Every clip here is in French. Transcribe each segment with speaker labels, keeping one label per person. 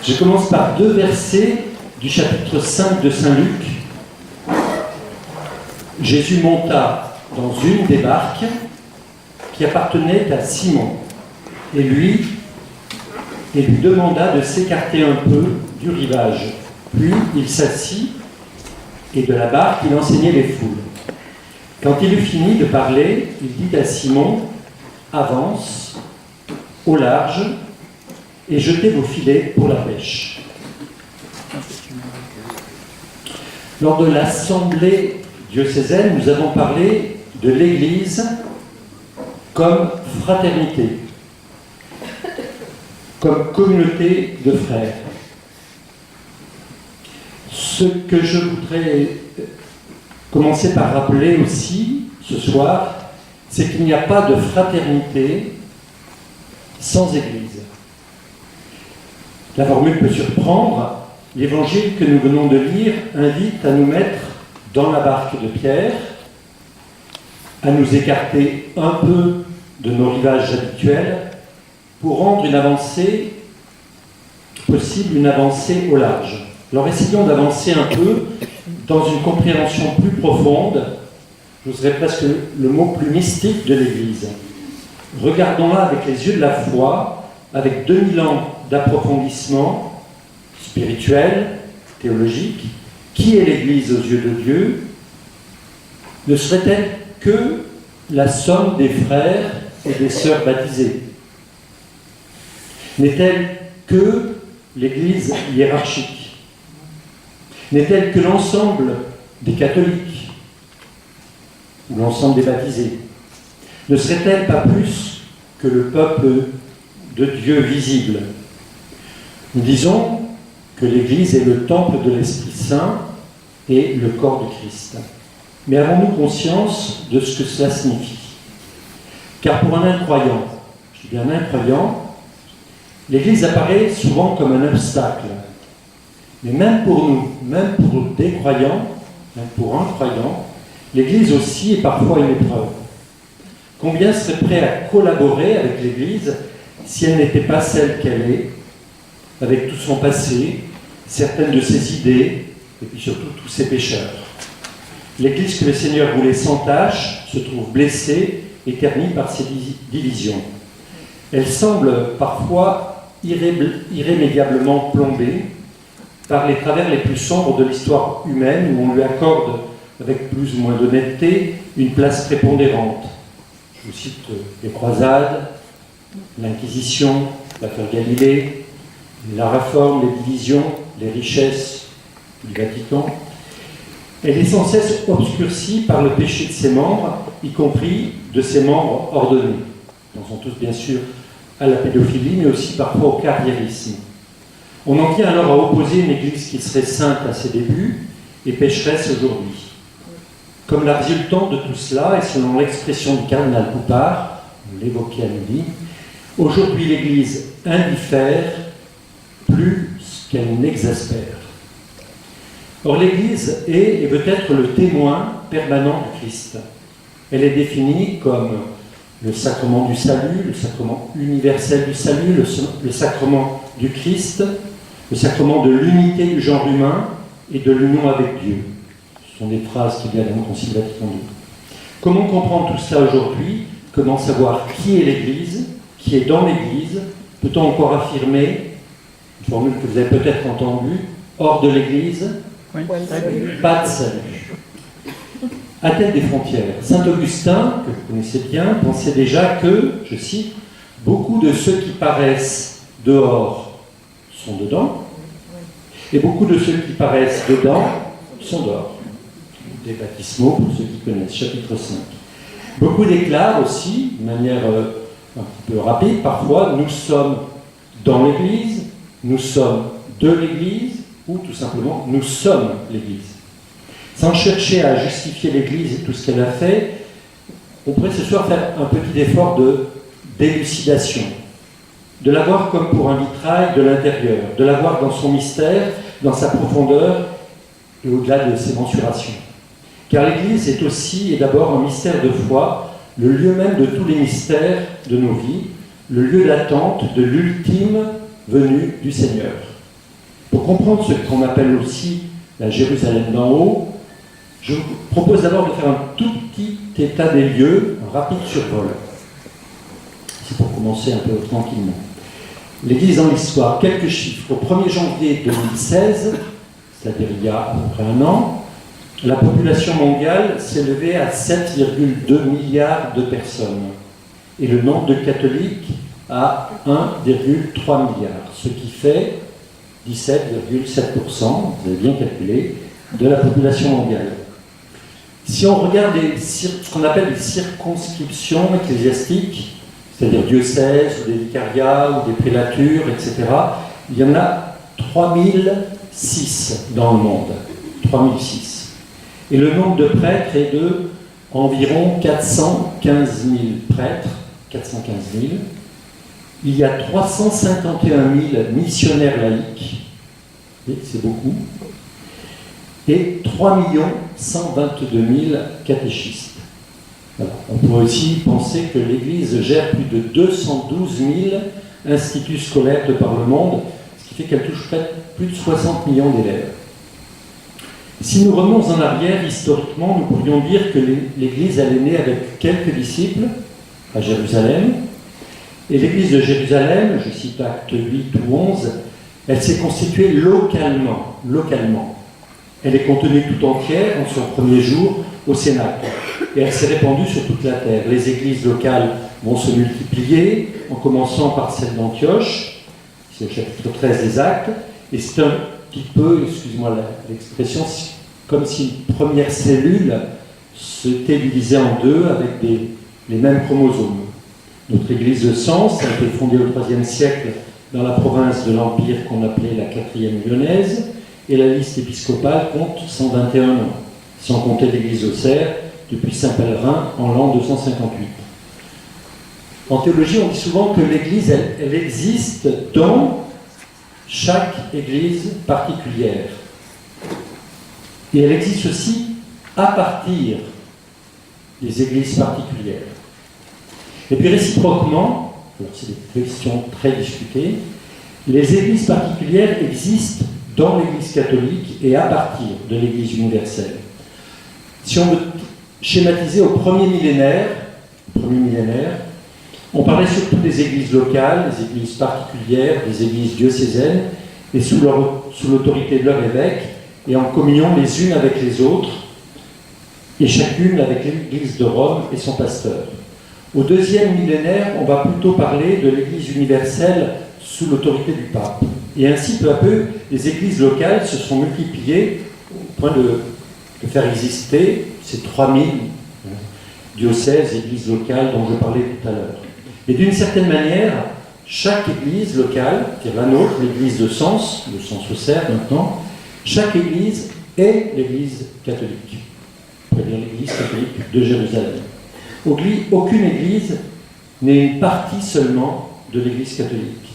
Speaker 1: Je commence par 2 versets du chapitre 5 de Saint Luc. Jésus monta dans une des barques qui appartenait à Simon et lui demanda de s'écarter un peu du rivage. Puis il s'assit et de la barque il enseignait les foules. Quand il eut fini de parler, il dit à Simon, « Avance au large et jetez vos filets pour la pêche. » Lors de l'assemblée diocésaine, nous avons parlé de l'Église comme fraternité, comme communauté de frères. Ce que je voudrais commencer par rappeler aussi ce soir, c'est qu'il n'y a pas de fraternité sans Église. La formule peut surprendre. L'évangile que nous venons de lire invite à nous mettre dans la barque de Pierre, à nous écarter un peu de nos rivages habituels pour rendre une avancée possible, une avancée au large. Alors essayons d'avancer un peu dans une compréhension plus profonde, j'oserais presque le mot plus mystique de l'Église. Regardons-la avec les yeux de la foi, avec 2000 ans d'approfondissement spirituel, théologique. Qui est l'Église aux yeux de Dieu? Ne serait-elle que la somme des frères et des sœurs baptisés? N'est-elle que l'Église hiérarchique? N'est-elle que l'ensemble des catholiques ou l'ensemble des baptisés? Ne serait-elle pas plus que le peuple de Dieu visible? Nous disons que l'Église est le temple de l'Esprit Saint et le corps de Christ. Mais avons-nous conscience de ce que cela signifie? Car pour un incroyant, je dis bien un incroyant, l'Église apparaît souvent comme un obstacle. Mais même pour nous, même pour des croyants, même pour un croyant, l'Église aussi est parfois une épreuve. Combien seraient prêts à collaborer avec l'Église si elle n'était pas celle qu'elle est, avec tout son passé, certaines de ses idées, et puis surtout tous ses pécheurs. L'Église que le Seigneur voulait sans tâche se trouve blessée et ternie par ses divisions. Elle semble parfois irrémédiablement plombée par les travers les plus sombres de l'histoire humaine, où on lui accorde, avec plus ou moins d'honnêteté, une place prépondérante. Je vous cite les croisades, l'Inquisition, l'affaire Galilée, la réforme, les divisions, les richesses du Vatican. Elle est sans cesse obscurcie par le péché de ses membres, y compris de ses membres ordonnés. Ils en sont tous bien sûr à la pédophilie, mais aussi parfois au carriérisme. On en vient alors à opposer une Église qui serait sainte à ses débuts et pécheresse aujourd'hui. Comme la résultante de tout cela, et selon l'expression du cardinal Poupart, on l'évoquait à midi, aujourd'hui l'Église indiffère plus qu'elle n'exaspère. Or l'Église est et veut être le témoin permanent du Christ. Elle est définie comme le sacrement du salut, le sacrement universel du salut, le sacrement du Christ, le sacrement de l'unité du genre humain et de l'union avec Dieu. Ce sont des phrases qui viennent du Concile Vatican II. Comment comprendre tout cela aujourd'hui? Comment savoir qui est l'Église, qui est dans l'Église? Peut-on encore affirmer, une formule que vous avez peut-être entendue, hors de l'Église, oui, pas de salut. À tête des frontières, saint Augustin, que vous connaissez bien, pensait déjà que, je cite, beaucoup de ceux qui paraissent dehors sont dedans, et beaucoup de ceux qui paraissent dedans sont dehors. Des baptismaux, pour ceux qui connaissent, chapitre 5. Beaucoup déclarent aussi, de manière un petit peu rapide, parfois, nous sommes dans l'Église, nous sommes de l'Église, ou tout simplement, nous sommes l'Église. Sans chercher à justifier l'Église et tout ce qu'elle a fait, on pourrait ce soir faire un petit effort d'élucidation, de la voir comme pour un vitrail de l'intérieur, de la voir dans son mystère, dans sa profondeur et au-delà de ses mensurations. Car l'Église est aussi et d'abord un mystère de foi, le lieu même de tous les mystères de nos vies, le lieu d'attente de l'ultime venue du Seigneur. Pour comprendre ce qu'on appelle aussi la Jérusalem d'en haut, je vous propose d'abord de faire un tout petit état des lieux, un rapide survol. C'est pour commencer un peu tranquillement. L'Église dans l'histoire, quelques chiffres. Au 1er janvier 2016, c'est-à-dire il y a à peu près un an, la population mondiale s'élevait à 7,2 milliards de personnes et le nombre de catholiques à 1,3 milliard, ce qui fait 17,7%, vous avez bien calculé, de la population mondiale. Si on regarde ce qu'on appelle les circonscriptions ecclésiastiques, c'est-à-dire diocèses, ou des vicariats, ou des prélatures, etc., il y en a 3006 dans le monde. 3006. Et le nombre de prêtres est de environ 415 000 prêtres, 415 000. Il y a 351 000 missionnaires laïcs, c'est beaucoup, et 3 122 000 catéchistes. Voilà. On pourrait aussi penser que l'Église gère plus de 212 000 instituts scolaires de par le monde, ce qui fait qu'elle touche plus de 60 millions d'élèves. Si nous revenons en arrière, historiquement, nous pourrions dire que l'Église elle est née avec quelques disciples à Jérusalem. Et l'Église de Jérusalem, je cite Actes 8 ou 11, elle s'est constituée localement. Elle est contenue tout entière en son premier jour au Cénacle. Et elle s'est répandue sur toute la terre. Les églises locales vont se multiplier, en commençant par celle d'Antioche, c'est au chapitre 13 des Actes, et c'est un petit peu, excusez-moi l'expression, comme si une première cellule s'était divisée en deux avec les mêmes chromosomes. Notre église de Sens a été fondée au IIIe siècle dans la province de l'Empire qu'on appelait la 4e lyonnaise, et la liste épiscopale compte 121 ans, sans compter l'église d'Auxerre, depuis Saint-Pèlerin en l'an 258. En théologie, on dit souvent que l'église, elle existe dans chaque église particulière. Et elle existe aussi à partir des églises particulières. Et puis réciproquement, alors c'est des questions très discutées, les églises particulières existent dans l'Église catholique et à partir de l'Église universelle. Si on veut schématiser au premier millénaire, on parlait surtout des églises locales, des églises particulières, des églises diocésaines, et sous l'autorité de leur évêque, et en communion les unes avec les autres, et chacune avec l'Église de Rome et son pasteur. Au deuxième millénaire, on va plutôt parler de l'Église universelle sous l'autorité du pape. Et ainsi, peu à peu, les églises locales se sont multipliées au point de faire exister ces 3000 diocèses, églises locales dont je parlais tout à l'heure. Et d'une certaine manière, chaque église locale, c'est-à-dire la nôtre, l'église de Sens, de Sens-Auxerre maintenant, chaque église est l'église catholique. On pourrait dire l'église catholique de Jérusalem. Aucune église n'est une partie seulement de l'église catholique.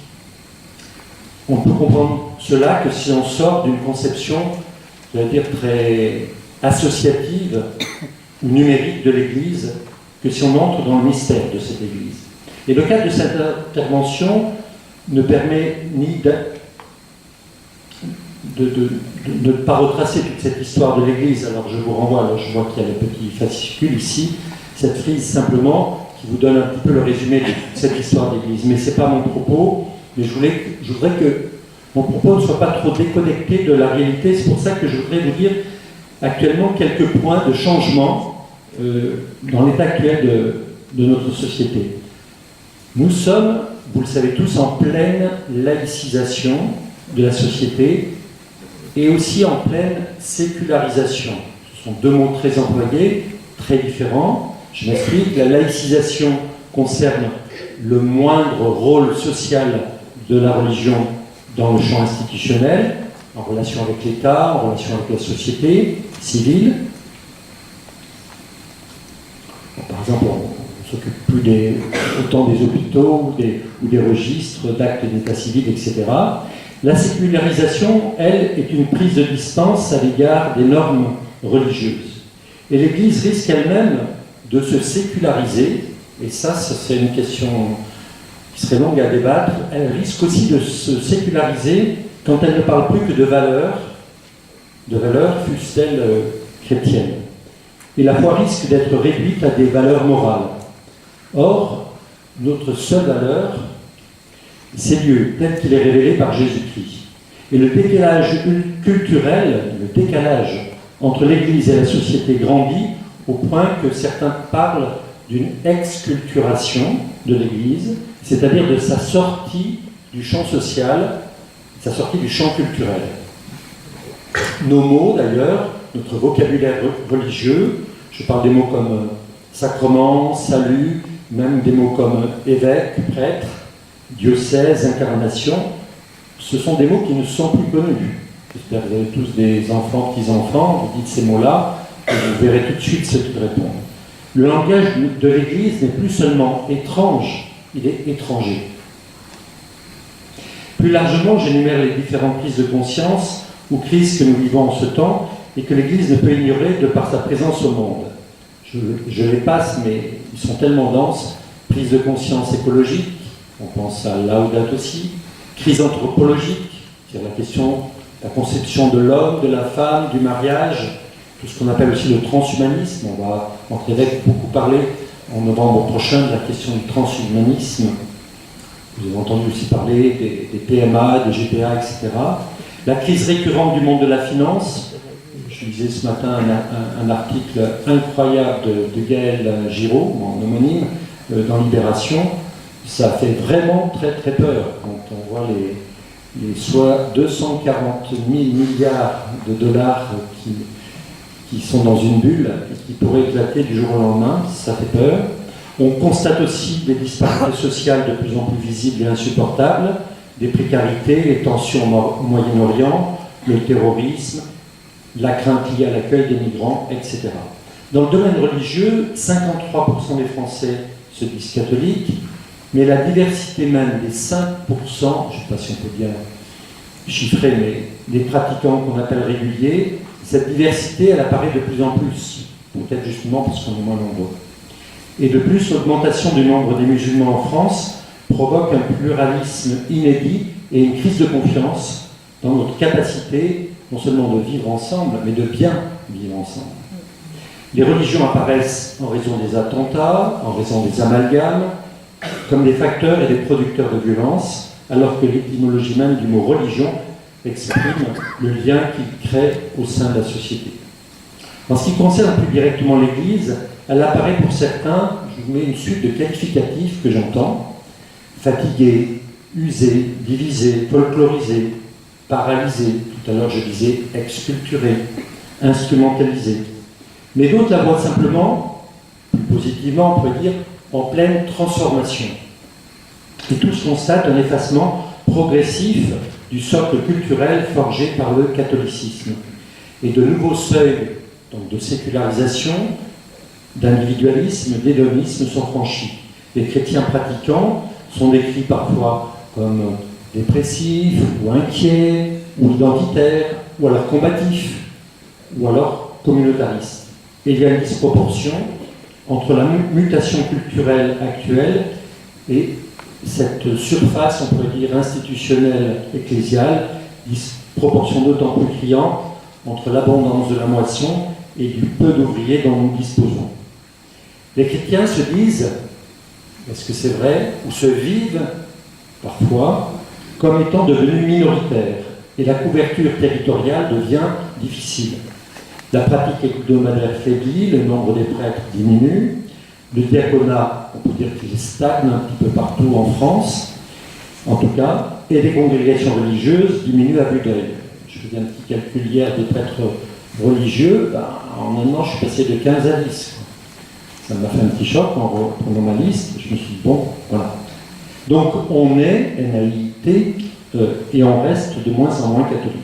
Speaker 1: On peut comprendre cela que si on sort d'une conception, je vais dire, très associative ou numérique de l'église, que si on entre dans le mystère de cette église. Et le cadre de cette intervention ne permet ni de ne pas retracer toute cette histoire de l'Église. Alors je vous renvoie, alors je vois qu'il y a le petit fascicule ici, cette frise simplement qui vous donne un petit peu le résumé de cette histoire d'Église. Mais ce n'est pas mon propos, mais je voudrais que mon propos ne soit pas trop déconnecté de la réalité. C'est pour ça que je voudrais vous dire actuellement quelques points de changement dans l'état actuel de notre société. Nous sommes, vous le savez tous, en pleine laïcisation de la société et aussi en pleine sécularisation. Ce sont deux mots très employés, très différents. Je m'explique. La laïcisation concerne le moindre rôle social de la religion dans le champ institutionnel, en relation avec l'État, en relation avec la société civile. Par exemple, on ne s'occupe plus autant des hôpitaux ou des registres d'actes d'état civil, etc. La sécularisation, elle, est une prise de distance à l'égard des normes religieuses. Et l'Église risque elle-même de se séculariser, et ça c'est une question qui serait longue à débattre. Elle risque aussi de se séculariser quand elle ne parle plus que de valeurs fussent-elles chrétiennes. Et la foi risque d'être réduite à des valeurs morales. Or, notre seule valeur, c'est Dieu, tel qu'il est révélé par Jésus-Christ. Et le décalage culturel, le décalage entre l'Église et la société grandit au point que certains parlent d'une exculturation de l'Église, c'est-à-dire de sa sortie du champ social, sa sortie du champ culturel. Nos mots, d'ailleurs, notre vocabulaire religieux, je parle des mots comme sacrement, salut, même des mots comme évêque, prêtre, diocèse, incarnation, ce sont des mots qui ne sont plus connus. J'espère que vous avez tous des enfants, petits-enfants, vous dites ces mots-là, et vous verrez tout de suite ce qu'ils répondent. Le langage de l'Église n'est plus seulement étrange, il est étranger. Plus largement, j'énumère les différentes prises de conscience ou crises que nous vivons en ce temps et que l'Église ne peut ignorer de par sa présence au monde. Je les passe, mais ils sont tellement denses. Prise de conscience écologique, on pense à Laudato Si, crise anthropologique, c'est-à-dire la question, la conception de l'homme, de la femme, du mariage, tout ce qu'on appelle aussi le transhumanisme. On va en évêque beaucoup parler en novembre prochain de la question du transhumanisme. Vous avez entendu aussi parler des PMA, des GPA, etc. La crise récurrente du monde de la finance. Je lisais ce matin un article incroyable de Gaël Giraud, en homonyme, dans Libération. Ça fait vraiment très très peur quand on voit les soit 240 000 milliards de dollars qui sont dans une bulle et qui pourraient éclater du jour au lendemain. Ça fait peur. On constate aussi des disparités sociales de plus en plus visibles et insupportables, des précarités, les tensions au Moyen-Orient, le terrorisme, la crainte liée à l'accueil des migrants, etc. Dans le domaine religieux, 53% des Français se disent catholiques, mais la diversité même des 5%, je ne sais pas si on peut bien chiffrer, mais des pratiquants qu'on appelle réguliers, cette diversité, elle apparaît de plus en plus, peut-être justement parce qu'on est moins nombreux. Et de plus, l'augmentation du nombre des musulmans en France provoque un pluralisme inédit et une crise de confiance dans notre capacité non seulement de vivre ensemble, mais de bien vivre ensemble. Les religions apparaissent en raison des attentats, en raison des amalgames, comme des facteurs et des producteurs de violence, alors que l'étymologie même du mot religion exprime le lien qu'il crée au sein de la société. En ce qui concerne plus directement l'Église, elle apparaît pour certains, je vous mets une suite de qualificatifs que j'entends, fatigué, usé, divisé, folklorisé, paralysé, tout à l'heure je disais exculturé, instrumentalisé. Mais d'autres la voient simplement, plus positivement on pourrait dire, en pleine transformation. Et tous constatent un effacement progressif du socle culturel forgé par le catholicisme. Et de nouveaux seuils donc de sécularisation, d'individualisme, d'hédonisme sont franchis. Les chrétiens pratiquants sont décrits parfois comme dépressifs, ou inquiets, ou identitaires, ou alors combatifs, ou alors communautaristes. Et il y a une disproportion entre la mutation culturelle actuelle et cette surface, on pourrait dire, institutionnelle, ecclésiale, disproportion d'autant plus criante entre l'abondance de la moisson et du peu d'ouvriers dont nous disposons. Les chrétiens se disent, est-ce que c'est vrai, ou se vivent parfois comme étant devenus minoritaires, et la couverture territoriale devient difficile. La pratique hebdomadaire faiblit, le nombre des prêtres diminue, le diaconat, on peut dire qu'il stagne un petit peu partout en France, en tout cas, et les congrégations religieuses diminuent à vue d'œil. Je faisais un petit calcul hier des prêtres religieux, en un an je suis passé de 15 à 10. Ça m'a fait un petit choc en reprenant ma liste, je me suis dit, bon, voilà. Donc on est, NAIT, et on reste de moins en moins catholique.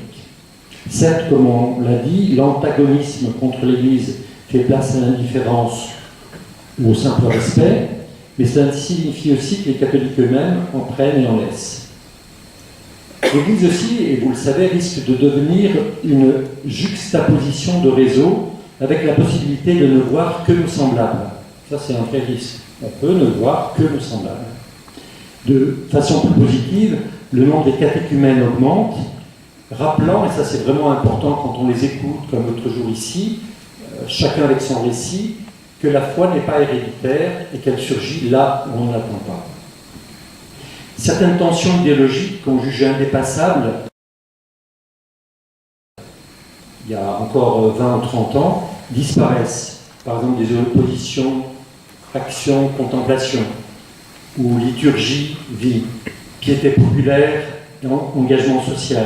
Speaker 1: Certes, comme on l'a dit, l'antagonisme contre l'Église fait place à l'indifférence ou au simple respect, mais cela signifie aussi que les catholiques eux-mêmes en prennent et en laissent. L'Église aussi, et vous le savez, risque de devenir une juxtaposition de réseaux avec la possibilité de ne voir que nos semblables. Ça, c'est un vrai risque. On peut ne voir que nos semblables. De façon plus positive, le nombre des catéchumènes augmente rappelant, et ça c'est vraiment important quand on les écoute, comme l'autre jour ici, chacun avec son récit, que la foi n'est pas héréditaire et qu'elle surgit là où on ne l'attend pas. Certaines tensions idéologiques qu'on jugeait indépassables il y a encore 20 ou 30 ans disparaissent. Par exemple, des oppositions, action, contemplation, ou liturgie, vie, piété populaire, engagement social.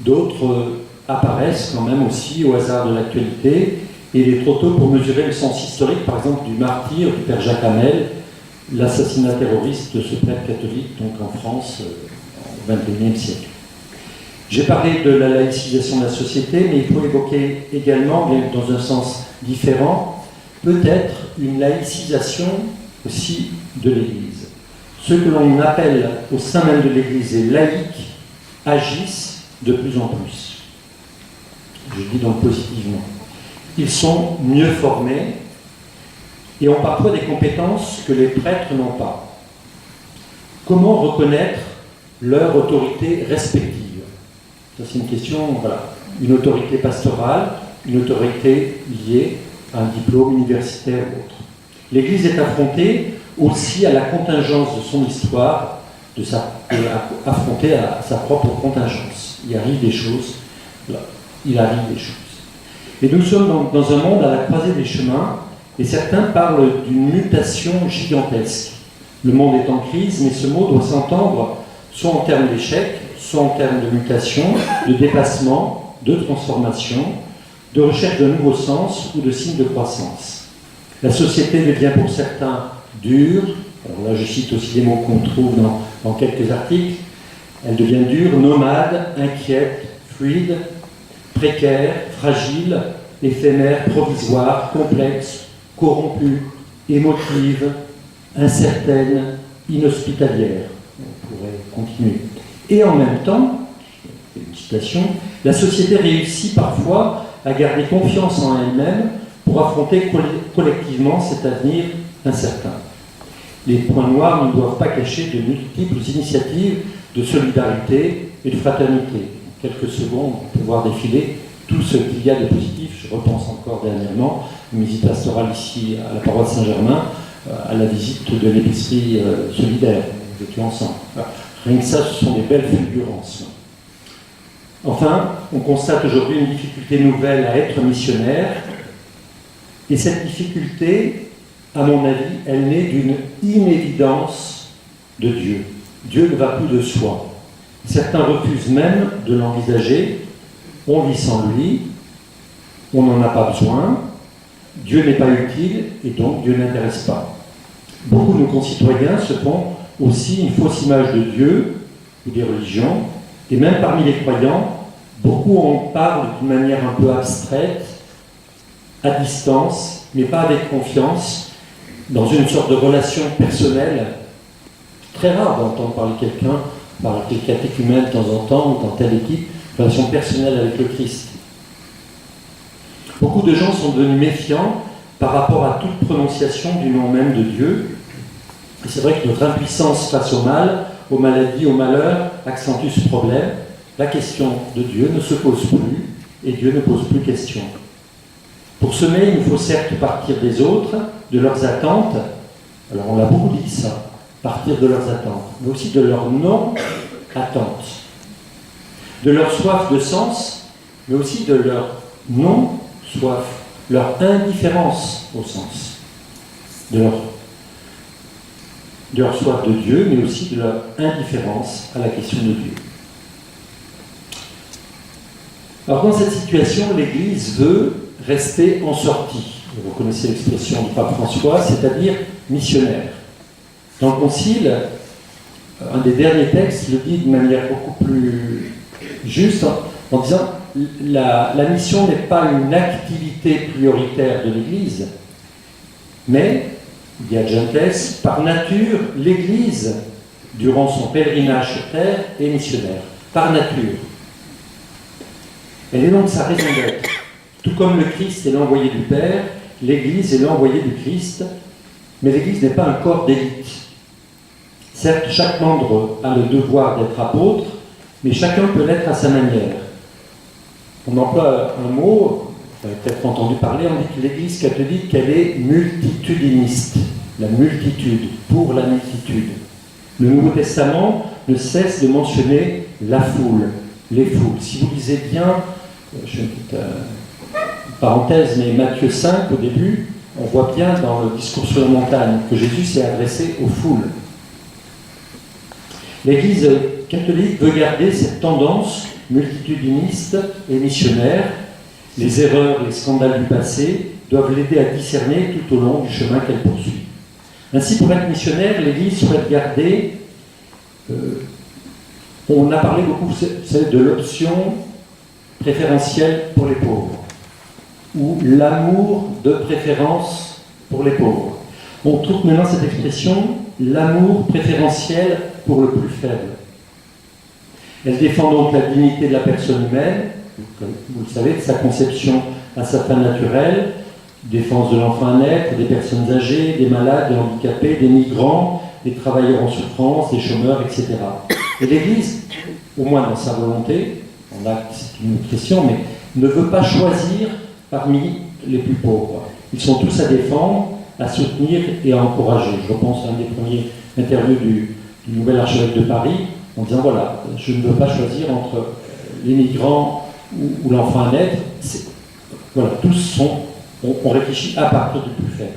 Speaker 1: D'autres apparaissent quand même aussi au hasard de l'actualité, et il est trop tôt pour mesurer le sens historique, par exemple, du martyre du père Jacques Hamel, l'assassinat terroriste de ce prêtre catholique, donc en France, au XXIe siècle. J'ai parlé de la laïcisation de la société, mais il faut évoquer également, bien dans un sens différent, peut-être une laïcisation aussi de l'Église. Ceux que l'on appelle au sein même de l'Église les laïcs agissent de plus en plus. Je dis donc positivement. Ils sont mieux formés et ont parfois des compétences que les prêtres n'ont pas. Comment reconnaître leur autorité respective? Ça, c'est une question, voilà. Une autorité pastorale, une autorité liée à un diplôme universitaire ou autre. L'Église est affrontée aussi à la contingence de son histoire, affrontée à sa propre contingence. Il arrive des choses, là, il arrive des choses. Et nous sommes dans un monde à la croisée des chemins, et certains parlent d'une mutation gigantesque. Le monde est en crise, mais ce mot doit s'entendre soit en termes d'échec, soit en termes de mutation, de dépassement, de transformation, de recherche de nouveaux sens ou de signes de croissance. La société devient pour certains dure, alors là je cite aussi des mots qu'on trouve dans quelques articles, elle devient dure, nomade, inquiète, fluide, précaire, fragile, éphémère, provisoire, complexe, corrompue, émotive, incertaine, inhospitalière. On pourrait continuer. Et en même temps, une citation, la société réussit parfois à garder confiance en elle-même pour affronter collectivement cet avenir incertain. Les points noirs ne doivent pas cacher de multiples initiatives de solidarité et de fraternité. En quelques secondes, on peut voir défiler tout ce qu'il y a de positif. Je repense encore dernièrement une visite pastorale ici à la paroisse Saint-Germain, à la visite de l'épicerie solidaire. Nous étions ensemble. Voilà. Rien que ça, ce sont des belles fulgurances. Enfin, on constate aujourd'hui une difficulté nouvelle à être missionnaire. Et cette difficulté, à mon avis, elle naît d'une inévidence de Dieu. Dieu ne va plus de soi. Certains refusent même de l'envisager. On vit sans lui, on n'en a pas besoin, Dieu n'est pas utile et donc Dieu n'intéresse pas. Beaucoup de nos concitoyens se font aussi une fausse image de Dieu ou des religions, et même parmi les croyants, beaucoup en parlent d'une manière un peu abstraite, à distance, mais pas avec confiance, dans une sorte de relation personnelle. Très rare d'entendre parler quelqu'un, par des catéchumènes de temps en temps, ou dans telle équipe, relation personnelle avec le Christ. Beaucoup de gens sont devenus méfiants par rapport à toute prononciation du nom même de Dieu. Et c'est vrai que notre impuissance face au mal, aux maladies, aux malheurs, accentue ce problème. La question de Dieu ne se pose plus, et Dieu ne pose plus question. Pour semer, il nous faut certes partir des autres, de leurs attentes. Alors on l'a beaucoup dit ça, partir de leurs attentes, mais aussi de leurs non-attentes. De leur soif de sens, mais aussi de leur non-soif, leur indifférence au sens, de leur soif de Dieu, mais aussi de leur indifférence à la question de Dieu. Alors dans cette situation, l'Église veut rester en sortie. Vous connaissez l'expression du pape François, c'est-à-dire missionnaire. Dans le Concile, un des derniers textes le dit de manière beaucoup plus juste en disant la mission n'est pas une activité prioritaire de l'Église, mais, dit Agentes, par nature, l'Église, durant son pèlerinage sur terre, est missionnaire. Par nature. Elle est donc sa raison d'être. Tout comme le Christ est l'envoyé du Père, l'Église est l'envoyé du Christ, mais l'Église n'est pas un corps d'élite. Certes, chaque membre a le devoir d'être apôtre, mais chacun peut l'être à sa manière. On emploie un mot, vous avez peut-être entendu parler, on dit que l'Église catholique, elle est multitudiniste, la multitude, pour la multitude. Le Nouveau Testament ne cesse de mentionner la foule, les foules. Si vous lisez bien, je fais une petite parenthèse, mais Matthieu 5, au début, on voit bien dans le discours sur la montagne que Jésus s'est adressé aux foules. L'Église catholique veut garder cette tendance multitudiniste et missionnaire. Les erreurs et les scandales du passé doivent l'aider à discerner tout au long du chemin qu'elle poursuit. Ainsi, pour être missionnaire, l'Église souhaite garder, on a parlé beaucoup, c'est de l'option préférentielle pour les pauvres, ou l'amour de préférence pour les pauvres. On trouve maintenant cette expression, l'amour préférentiel pour le plus faible. Elle défend donc la dignité de la personne humaine, comme vous le savez, de sa conception à sa fin naturelle, défense de l'enfant à naître, des personnes âgées, des malades, des handicapés, des migrants, des travailleurs en souffrance, des chômeurs, etc. Et l'Église, au moins dans sa volonté, c'est une autre question, mais ne veut pas choisir parmi les plus pauvres. Ils sont tous à défendre, à soutenir et à encourager. Je repense à un des premiers interviews du nouvel archevêque de Paris, en disant voilà, je ne veux pas choisir entre les migrants ou l'enfant à naître. Voilà, tous sont, on réfléchit à partir du plus faible.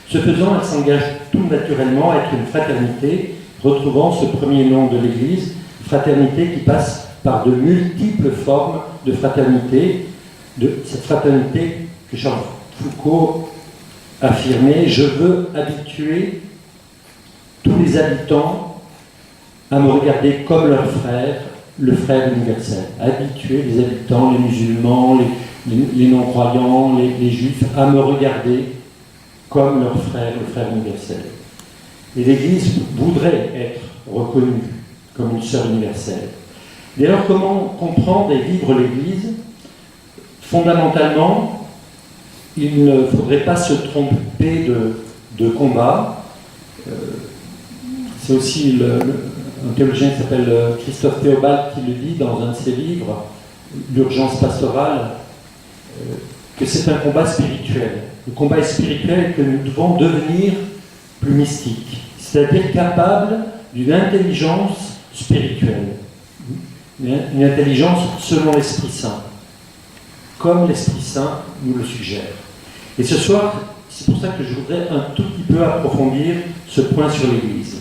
Speaker 1: Ce faisant, elle s'engage tout naturellement à être une fraternité, retrouvant ce premier nom de l'Église, fraternité qui passe par de multiples formes de fraternité, de cette fraternité que Charles Foucault affirmait, je veux habituer tous les habitants à me regarder comme leur frère, le frère universel. Habituer les habitants, les musulmans, les non-croyants, les juifs, à me regarder comme leur frère, le frère universel. Et l'Église voudrait être reconnue comme une sœur universelle. Dès lors, comment comprendre et vivre l'Église? Fondamentalement, il ne faudrait pas se tromper de combat. C'est aussi un théologien qui s'appelle Christophe Théobald qui le dit dans un de ses livres, L'urgence pastorale, que c'est un combat spirituel. Le combat est spirituel que nous devons devenir plus mystiques, c'est-à-dire capables d'une intelligence spirituelle, une intelligence selon l'Esprit Saint, comme l'Esprit Saint nous le suggère. Et ce soir, c'est pour ça que je voudrais un tout petit peu approfondir ce point sur l'Église.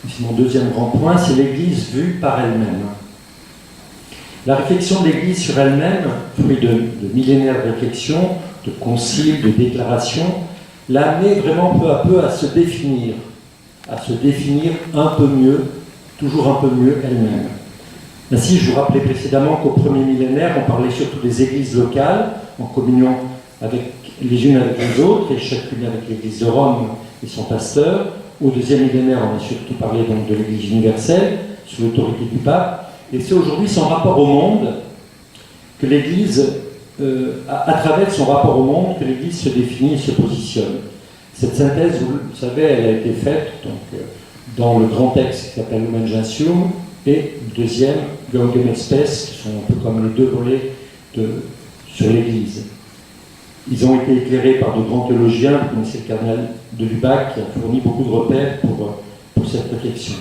Speaker 1: C'est mon deuxième grand point, c'est l'Église vue par elle-même. La réflexion de l'Église sur elle-même, fruit de millénaires de réflexions, de conciles, de déclarations, l'a amenée vraiment peu à peu à se définir un peu mieux, toujours un peu mieux elle-même. Ainsi, je vous rappelais précédemment qu'au premier millénaire, on parlait surtout des églises locales, en communion avec les unes avec les autres, et chacune avec l'Église de Rome et son pasteur. Au deuxième millénaire, on a surtout parlé donc de l'Église universelle, sous l'autorité du pape. Et c'est aujourd'hui son rapport au monde que l'Église, à travers son rapport au monde, que l'Église se définit et se positionne. Cette synthèse, vous le savez, elle a été faite donc, dans le grand texte qui s'appelle Lumen Gentium et le deuxième, Gaudium et Spes, qui sont un peu comme les deux volets sur l'Église. Ils ont été éclairés par de grands théologiens, vous connaissez le cardinal de Lubac, qui a fourni beaucoup de repères pour cette réflexion.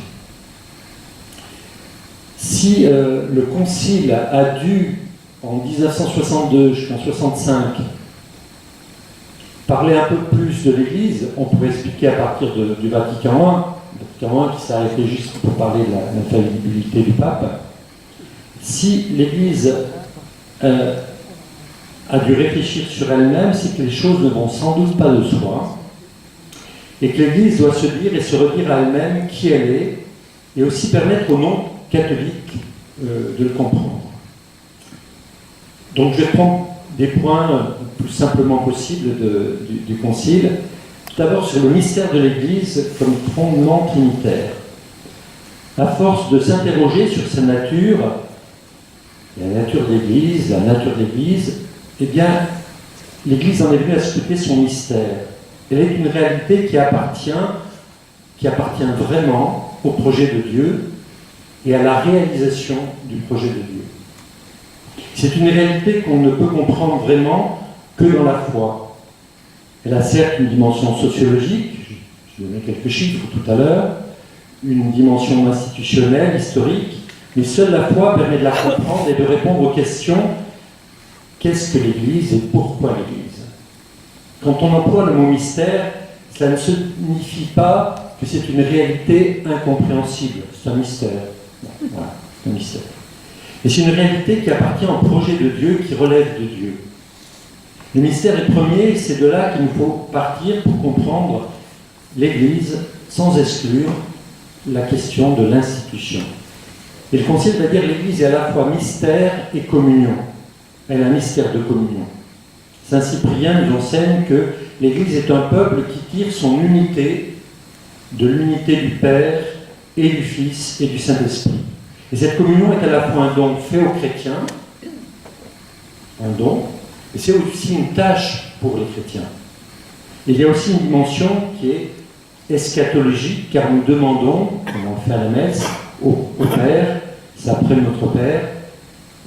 Speaker 1: Si le Concile a dû, en 1962 jusqu'en 1965, parler un peu plus de l'Église, on pourrait expliquer à partir du Vatican I qui s'est arrêté juste pour parler de l'infaillibilité du pape. Si l'Église a dû réfléchir sur elle-même, c'est que les choses ne vont sans doute pas de soi, et que l'Église doit se dire et se redire à elle-même qui elle est, et aussi permettre aux non-catholiques de le comprendre. Donc je vais prendre des points le plus simplement possible du Concile. Tout d'abord sur le mystère de l'Église comme fondement trinitaire. À force de s'interroger sur sa nature, la nature de l'Église, eh bien, l'Église en est venue à scruter son mystère. Elle est une réalité qui appartient vraiment au projet de Dieu et à la réalisation du projet de Dieu. C'est une réalité qu'on ne peut comprendre vraiment que dans la foi. Elle a certes une dimension sociologique, je donnais quelques chiffres tout à l'heure, une dimension institutionnelle, historique, mais seule la foi permet de la comprendre et de répondre aux questions « qu'est-ce que l'Église et pourquoi l'Église ?» Quand on emploie le mot mystère, cela ne signifie pas que c'est une réalité incompréhensible, c'est un mystère. Voilà, c'est un mystère. Et c'est une réalité qui appartient au projet de Dieu, qui relève de Dieu. Le mystère est premier, c'est de là qu'il nous faut partir pour comprendre l'Église sans exclure la question de l'institution. Et le Concile va dire que l'Église est à la fois mystère et communion. Elle a un mystère de communion. Saint Cyprien nous enseigne que l'Église est un peuple qui tire son unité de l'unité du Père et du Fils et du Saint-Esprit. Et cette communion est à la fois un don fait aux chrétiens, un don, et c'est aussi une tâche pour les chrétiens. Et il y a aussi une dimension qui est eschatologique, car nous demandons, comme on le fait à la messe, au Père, c'est après notre Père,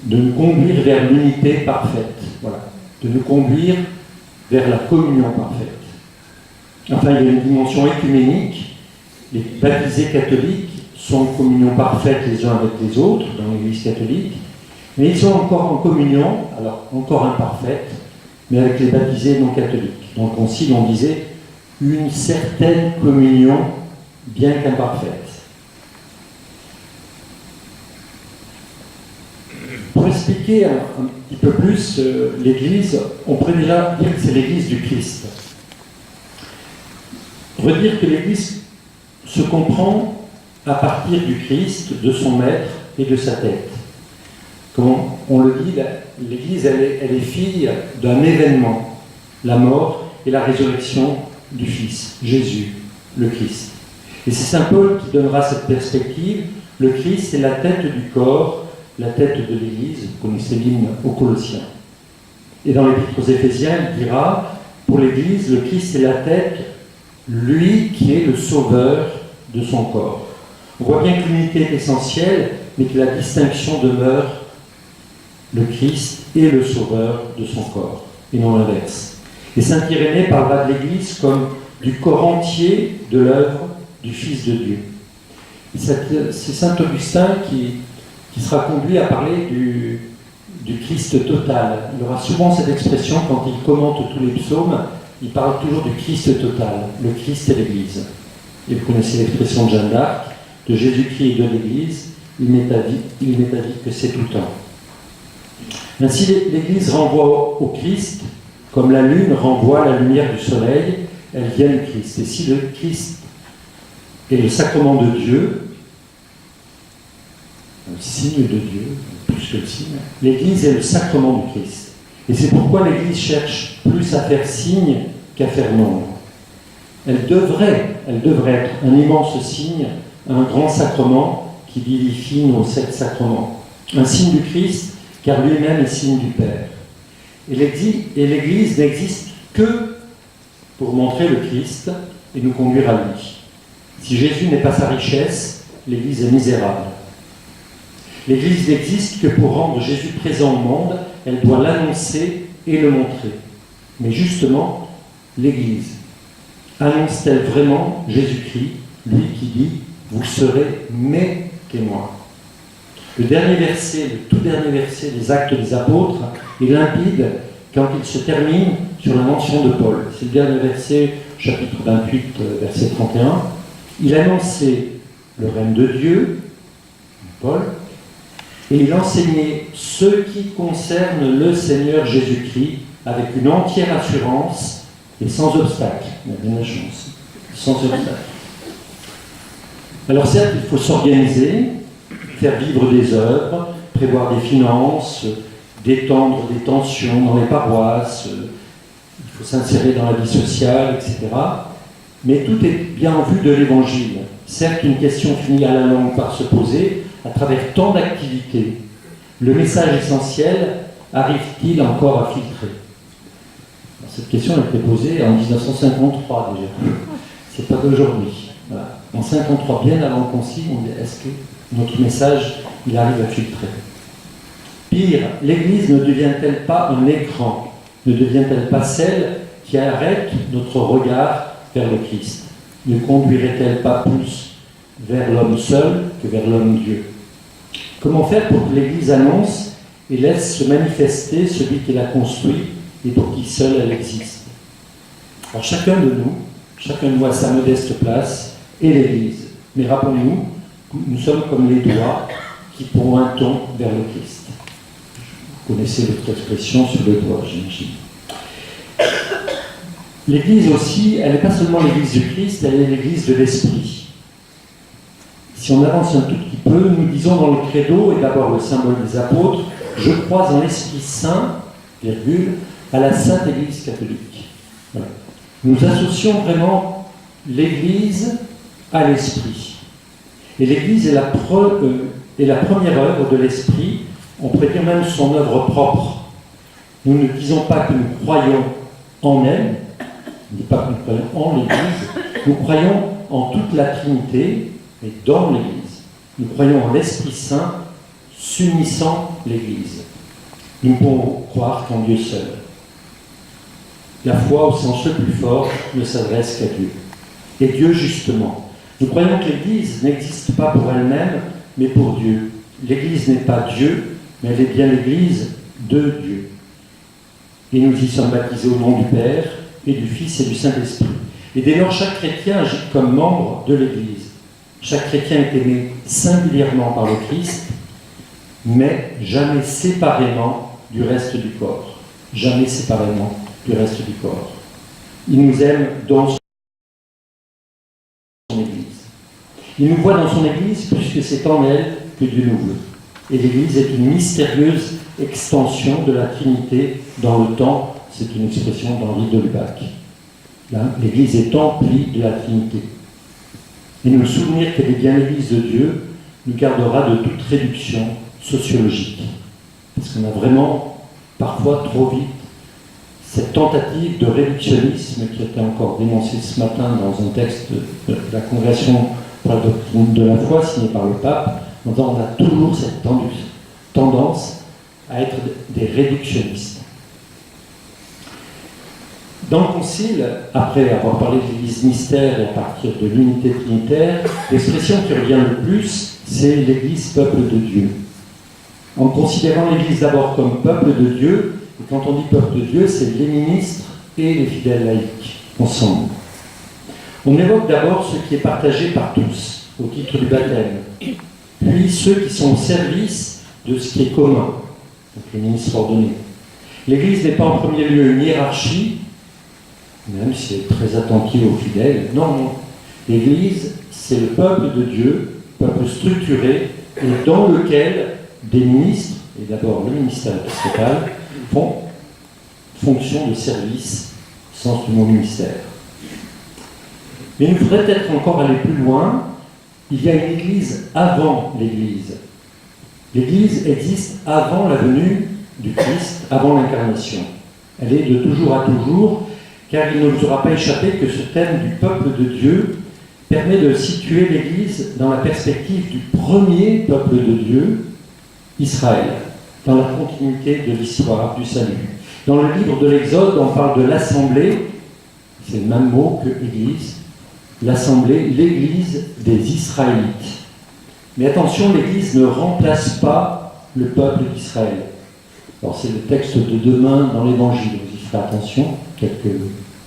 Speaker 1: de nous conduire vers l'unité parfaite. Voilà. De nous conduire vers la communion parfaite. Enfin, il y a une dimension écuménique. Les baptisés catholiques sont en communion parfaite les uns avec les autres dans l'Église catholique, mais ils sont encore en communion, alors encore imparfaite, mais avec les baptisés non catholiques. Dans le Concile, on disait une certaine communion, bien qu'imparfaite. Pour expliquer un petit peu plus l'Église, on pourrait déjà dire que c'est l'Église du Christ. Redire que l'Église se comprend à partir du Christ, de son maître et de sa tête. Comme on le dit, l'Église, elle est fille d'un événement, la mort et la résurrection du Fils, Jésus, le Christ. Et c'est Saint Paul qui donnera cette perspective. Le Christ est la tête du corps, la tête de l'Église. Vous connaissez l'hymne aux Colossiens. Et dans l'Épître aux Éphésiens, il dira, pour l'Église, le Christ est la tête, lui qui est le sauveur de son corps. On voit bien que l'unité est essentielle, mais que la distinction demeure le Christ est le sauveur de son corps, et non l'inverse. Et saint Irénée parlera de l'Église comme du corps entier de l'œuvre du Fils de Dieu. C'est saint Augustin qui sera conduit à parler du Christ total. Il aura souvent cette expression quand il commente tous les psaumes, il parle toujours du Christ total, le Christ et l'Église. Et vous connaissez l'expression de Jeanne d'Arc, de Jésus-Christ et de l'Église, il m'est à vie que c'est tout temps. Ainsi, l'Église renvoie au Christ, comme la lune renvoie la lumière du soleil, elle vient du Christ. Et si le Christ est le sacrement de Dieu, le signe de Dieu, plus que le signe, l'Église est le sacrement du Christ. Et c'est pourquoi l'Église cherche plus à faire signe qu'à faire nombre. Elle devrait être un immense signe, un grand sacrement qui vivifie nos 7 sacrements. Un signe du Christ, car lui-même est signe du Père. Et l'Église n'existe que pour montrer le Christ et nous conduire à lui. Si Jésus n'est pas sa richesse, l'Église est misérable. L'Église n'existe que pour rendre Jésus présent au monde, elle doit l'annoncer et le montrer. Mais justement, l'Église annonce-t-elle vraiment Jésus-Christ, lui qui dit « Vous serez mes témoins ». Le tout dernier verset des Actes des Apôtres est limpide quand il se termine sur la mention de Paul. C'est le dernier verset, chapitre 28, verset 31. Il annonçait le règne de Dieu, Paul, et il enseignait ce qui concerne le Seigneur Jésus-Christ avec une entière assurance et sans obstacle. Il y a bien la chance. Sans obstacle. Alors certes, il faut s'organiser, faire vivre des œuvres, prévoir des finances, détendre des tensions dans les paroisses, il faut s'insérer dans la vie sociale, etc. Mais tout est bien en vue de l'Évangile. Certes, une question finit à la langue par se poser, à travers tant d'activités. Le message essentiel arrive-t-il encore à filtrer ? Cette question a été posée en 1953 déjà. C'est pas d'aujourd'hui. Voilà. en 53, bien avant le concile, on dit est-ce que notre message, il arrive à filtrer? Pire, l'Église ne devient-elle pas un écran? Ne devient-elle pas celle qui arrête notre regard vers le Christ? Ne conduirait-elle pas plus vers l'homme seul que vers l'homme Dieu? Comment faire pour que l'Église annonce et laisse se manifester celui qui l'a construit et pour qui seul elle existe? Alors chacun de nous à sa modeste place, et l'Église. Mais rappelons-nous, nous sommes comme les doigts qui pointent vers le Christ. Vous connaissez votre expression sur le doigt, j'imagine. L'Église aussi, elle n'est pas seulement l'Église du Christ, elle est l'Église de l'Esprit. Si on avance un tout petit peu, nous disons dans le credo, et d'abord le symbole des apôtres, je crois en l'Esprit Saint, virgule, à la Sainte Église catholique. Voilà. Nous associons vraiment l'Église à l'Esprit. Et l'Église est la première œuvre de l'Esprit, on pourrait dire même son œuvre propre. Nous ne disons pas que nous croyons en elle, on ne dit pas que nous croyons en l'Église, nous croyons en toute la Trinité et dans l'Église. Nous croyons en l'Esprit Saint s'unissant l'Église. Nous pouvons croire qu'en Dieu seul. La foi, au sens le plus fort, ne s'adresse qu'à Dieu. Et Dieu, justement. Nous croyons que l'Église n'existe pas pour elle-même, mais pour Dieu. L'Église n'est pas Dieu, mais elle est bien l'Église de Dieu. Et nous y sommes baptisés au nom du Père, et du Fils et du Saint-Esprit. Et dès lors, chaque chrétien agit comme membre de l'Église. Chaque chrétien est aimé singulièrement par le Christ, mais jamais séparément du reste du corps. Jamais séparément du reste du corps. Il nous aime dans son Église. Il nous voit dans son Église puisque c'est en elle que Dieu nous veut. Et l'Église est une mystérieuse extension de la Trinité dans le temps. C'est une expression d'Henri de Lubac. Là, l'Église est emplie de la Trinité. Et nous souvenir qu'elle est bien l'Église de Dieu nous gardera de toute réduction sociologique. Parce qu'on a vraiment, parfois trop vite, cette tentative de réductionnisme qui a été encore dénoncée ce matin dans un texte de la Congrégation pour la doctrine de la foi signé par le pape, en disant on a toujours cette tendance à être des réductionnistes. Dans le Concile, après avoir parlé de l'Église mystère et à partir de l'unité trinitaire, l'expression qui revient le plus, c'est l'Église peuple de Dieu. En considérant l'Église d'abord comme peuple de Dieu, et quand on dit peuple de Dieu, c'est les ministres et les fidèles laïcs, ensemble. On évoque d'abord ce qui est partagé par tous, au titre du baptême, puis ceux qui sont au service de ce qui est commun, donc les ministres ordonnés. L'Église n'est pas en premier lieu une hiérarchie, même si elle est très attentive aux fidèles. Non. L'Église, c'est le peuple de Dieu, peuple structuré, et dans lequel des ministres, et d'abord le ministère épiscopal, font fonction de service, sens du mot ministère. Mais il faudrait peut-être encore aller plus loin. Il y a une Église avant l'Église. L'Église existe avant la venue du Christ, avant l'incarnation. Elle est de toujours à toujours, car il ne vous aura pas échappé que ce thème du peuple de Dieu permet de situer l'Église dans la perspective du premier peuple de Dieu, Israël, dans la continuité de l'histoire du salut. Dans le livre de l'Exode, on parle de l'assemblée, c'est le même mot que Église, l'assemblée, l'Église des Israélites. Mais attention, l'Église ne remplace pas le peuple d'Israël. Alors c'est le texte de demain dans l'Évangile, vous y ferez attention, peut-être que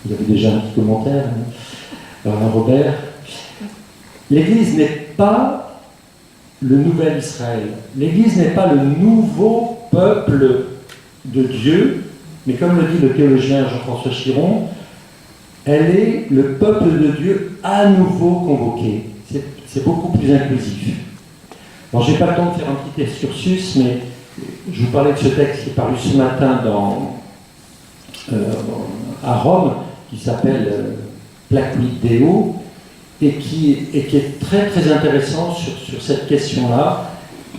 Speaker 1: vous avez déjà un petit commentaire, Robert. L'Église n'est pas le nouvel Israël. L'Église n'est pas le nouveau peuple de Dieu, mais comme le dit le théologien Jean-François Chiron, elle est le peuple de Dieu à nouveau convoqué. C'est beaucoup plus inclusif. Bon, je n'ai pas le temps de faire un petit excursus, mais je vous parlais de ce texte qui est paru ce matin à Rome, qui s'appelle Placuit Deo, et qui est très très intéressant sur cette question-là.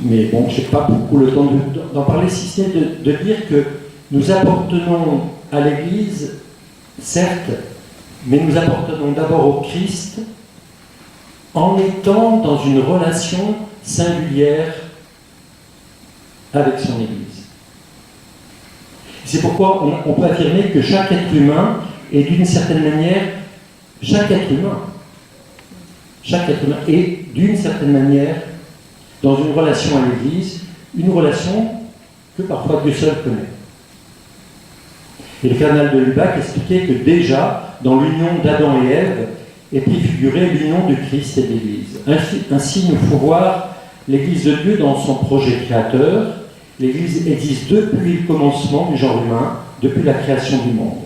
Speaker 1: Mais bon, je n'ai pas beaucoup le temps d'en parler, si ce n'est de dire que nous appartenons à l'Église, certes, mais nous appartenons d'abord au Christ, en étant dans une relation singulière avec son Église. C'est pourquoi on peut affirmer que chaque être humain est d'une certaine manière, chaque être humain est d'une certaine manière dans une relation à l'Église, une relation que parfois Dieu seul connaît. Et le cardinal de Lubac expliquait que déjà, dans l'union d'Adam et Ève, est préfigurée l'union de Christ et de l'Église. Ainsi, nous faut voir l'Église de Dieu dans son projet créateur. L'Église existe depuis le commencement du genre humain, depuis la création du monde.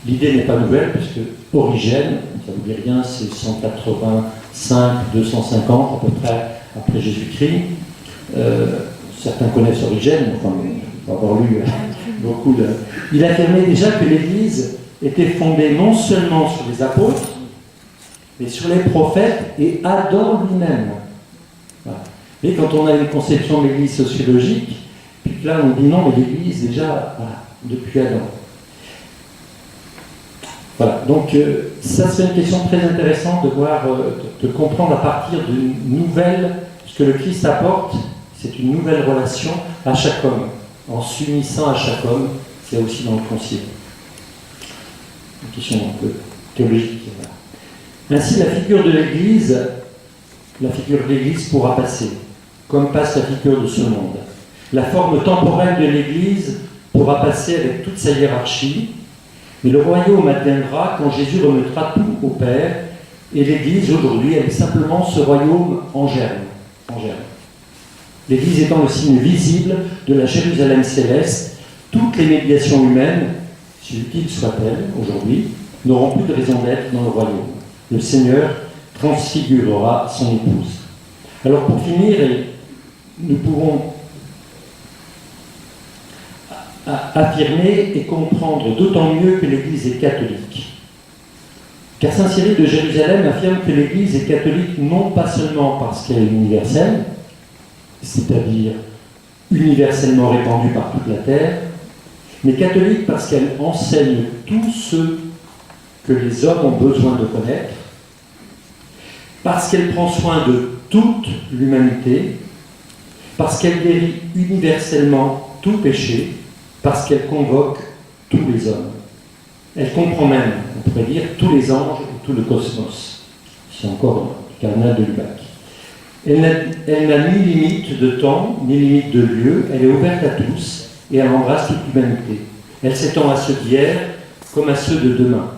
Speaker 1: L'idée n'est pas nouvelle, puisque Origène, ça ne vous dit rien, c'est 185, 250 à peu près après Jésus-Christ. Certains connaissent Origène, enfin, on va avoir lu beaucoup de... Il affirmait déjà que l'Église était fondée non seulement sur les apôtres, mais sur les prophètes et Adam lui-même. Voilà. Et quand on a une conception de l'Église sociologique, puis là on dit non, mais l'Église déjà, voilà, depuis Adam. Voilà, donc ça c'est une question très intéressante de voir, de comprendre à partir d'une nouvelle, ce que le Christ apporte, c'est une nouvelle relation à chaque homme, en s'unissant à chaque homme, c'est aussi dans le concile. Une question un peu théologique. Voilà. Ainsi la figure de l'Église pourra passer, comme passe la figure de ce monde. La forme temporelle de l'Église pourra passer avec toute sa hiérarchie, mais le royaume adviendra quand Jésus remettra tout au Père, et l'Église, aujourd'hui, elle est simplement ce royaume en germe. L'Église étant le signe visible de la Jérusalem céleste, toutes les médiations humaines, si utiles soient-elles aujourd'hui, n'auront plus de raison d'être dans le royaume. Le Seigneur transfigurera son épouse. Alors pour finir, nous pouvons affirmer et comprendre d'autant mieux que l'Église est catholique. Car saint Cyril de Jérusalem affirme que l'Église est catholique non pas seulement parce qu'elle est universelle, c'est-à-dire universellement répandue par toute la terre, mais catholique parce qu'elle enseigne tout ce que les hommes ont besoin de connaître, parce qu'elle prend soin de toute l'humanité, parce qu'elle guérit universellement tout péché, parce qu'elle convoque tous les hommes. Elle comprend même, on pourrait dire, tous les anges et tout le cosmos. C'est encore le cardinal de Lubac. Elle n'a ni limite de temps, ni limite de lieu, elle est ouverte à tous et elle embrasse toute l'humanité. Elle s'étend à ceux d'hier comme à ceux de demain.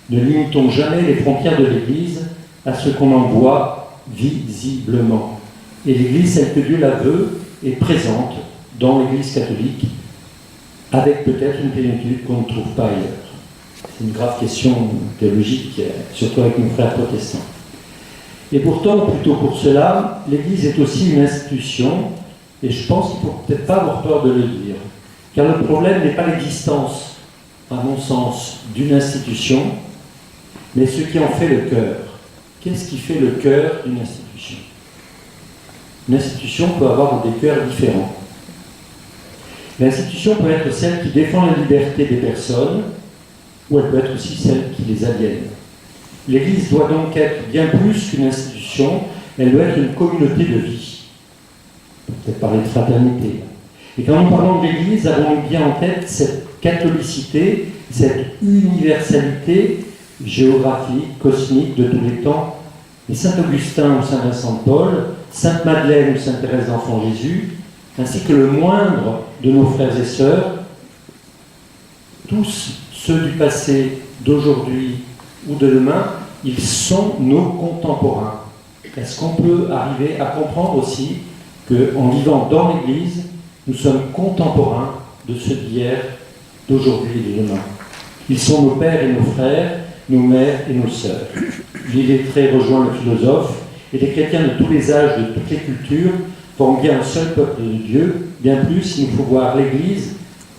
Speaker 1: Ne limitons jamais les frontières de l'Église à ce qu'on en voit visiblement. Et l'Église, celle que Dieu la veut, est présente dans l'Église catholique, avec peut-être une plénitude qu'on ne trouve pas ailleurs. C'est une grave question théologique, surtout avec nos frères protestants. Et pourtant, plutôt pour cela, l'Église est aussi une institution, et je pense qu'il ne faut peut-être pas avoir peur de le dire, car le problème n'est pas l'existence, à mon sens, d'une institution, mais ce qui en fait le cœur. Qu'est-ce qui fait le cœur d'une institution ? Une institution peut avoir des cœurs différents. L'institution peut être celle qui défend la liberté des personnes, ou elle peut être aussi celle qui les aliène. L'Église doit donc être bien plus qu'une institution, elle doit être une communauté de vie. On peut peut-être parler de fraternité. Et quand nous parlons de l'Église, avons-nous bien en tête cette catholicité, cette universalité géographique, cosmique de tous les temps. Et Saint Augustin ou Saint Vincent de Paul, Sainte Madeleine ou Sainte Thérèse d'Enfant Jésus, ainsi que le moindre de nos frères et sœurs, tous ceux du passé, d'aujourd'hui ou de demain, ils sont nos contemporains. Est-ce qu'on peut arriver à comprendre aussi qu'en vivant dans l'Église, nous sommes contemporains de ceux d'hier, d'aujourd'hui et de demain. Ils sont nos pères et nos frères, nos mères et nos sœurs. L'illettré rejoint le philosophe, et les chrétiens de tous les âges, de toutes les cultures, forment bien un seul peuple de Dieu. Bien plus, il nous faut voir l'Église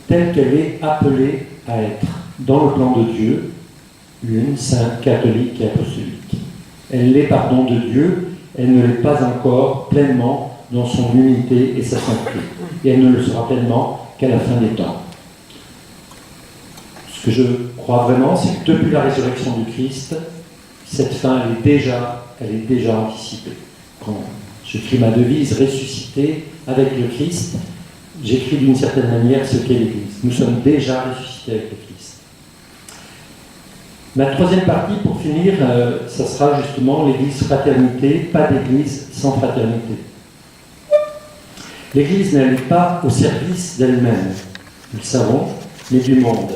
Speaker 1: telle qu'elle est appelée à être, dans le plan de Dieu, une, sainte, catholique et apostolique. Elle l'est par don de Dieu, elle ne l'est pas encore pleinement dans son unité et sa sainteté. Et elle ne le sera pleinement qu'à la fin des temps. Ce que je crois vraiment, c'est que depuis la résurrection du Christ, cette fin, elle est déjà anticipée. Quand j'écris ma devise, ressuscité avec le Christ, j'écris d'une certaine manière ce qu'est l'Église. Nous sommes déjà ressuscités avec le Christ. Ma troisième partie, pour finir, ça sera justement l'Église fraternité, pas d'Église sans fraternité. L'Église n'est pas au service d'elle-même, nous le savons, mais du monde.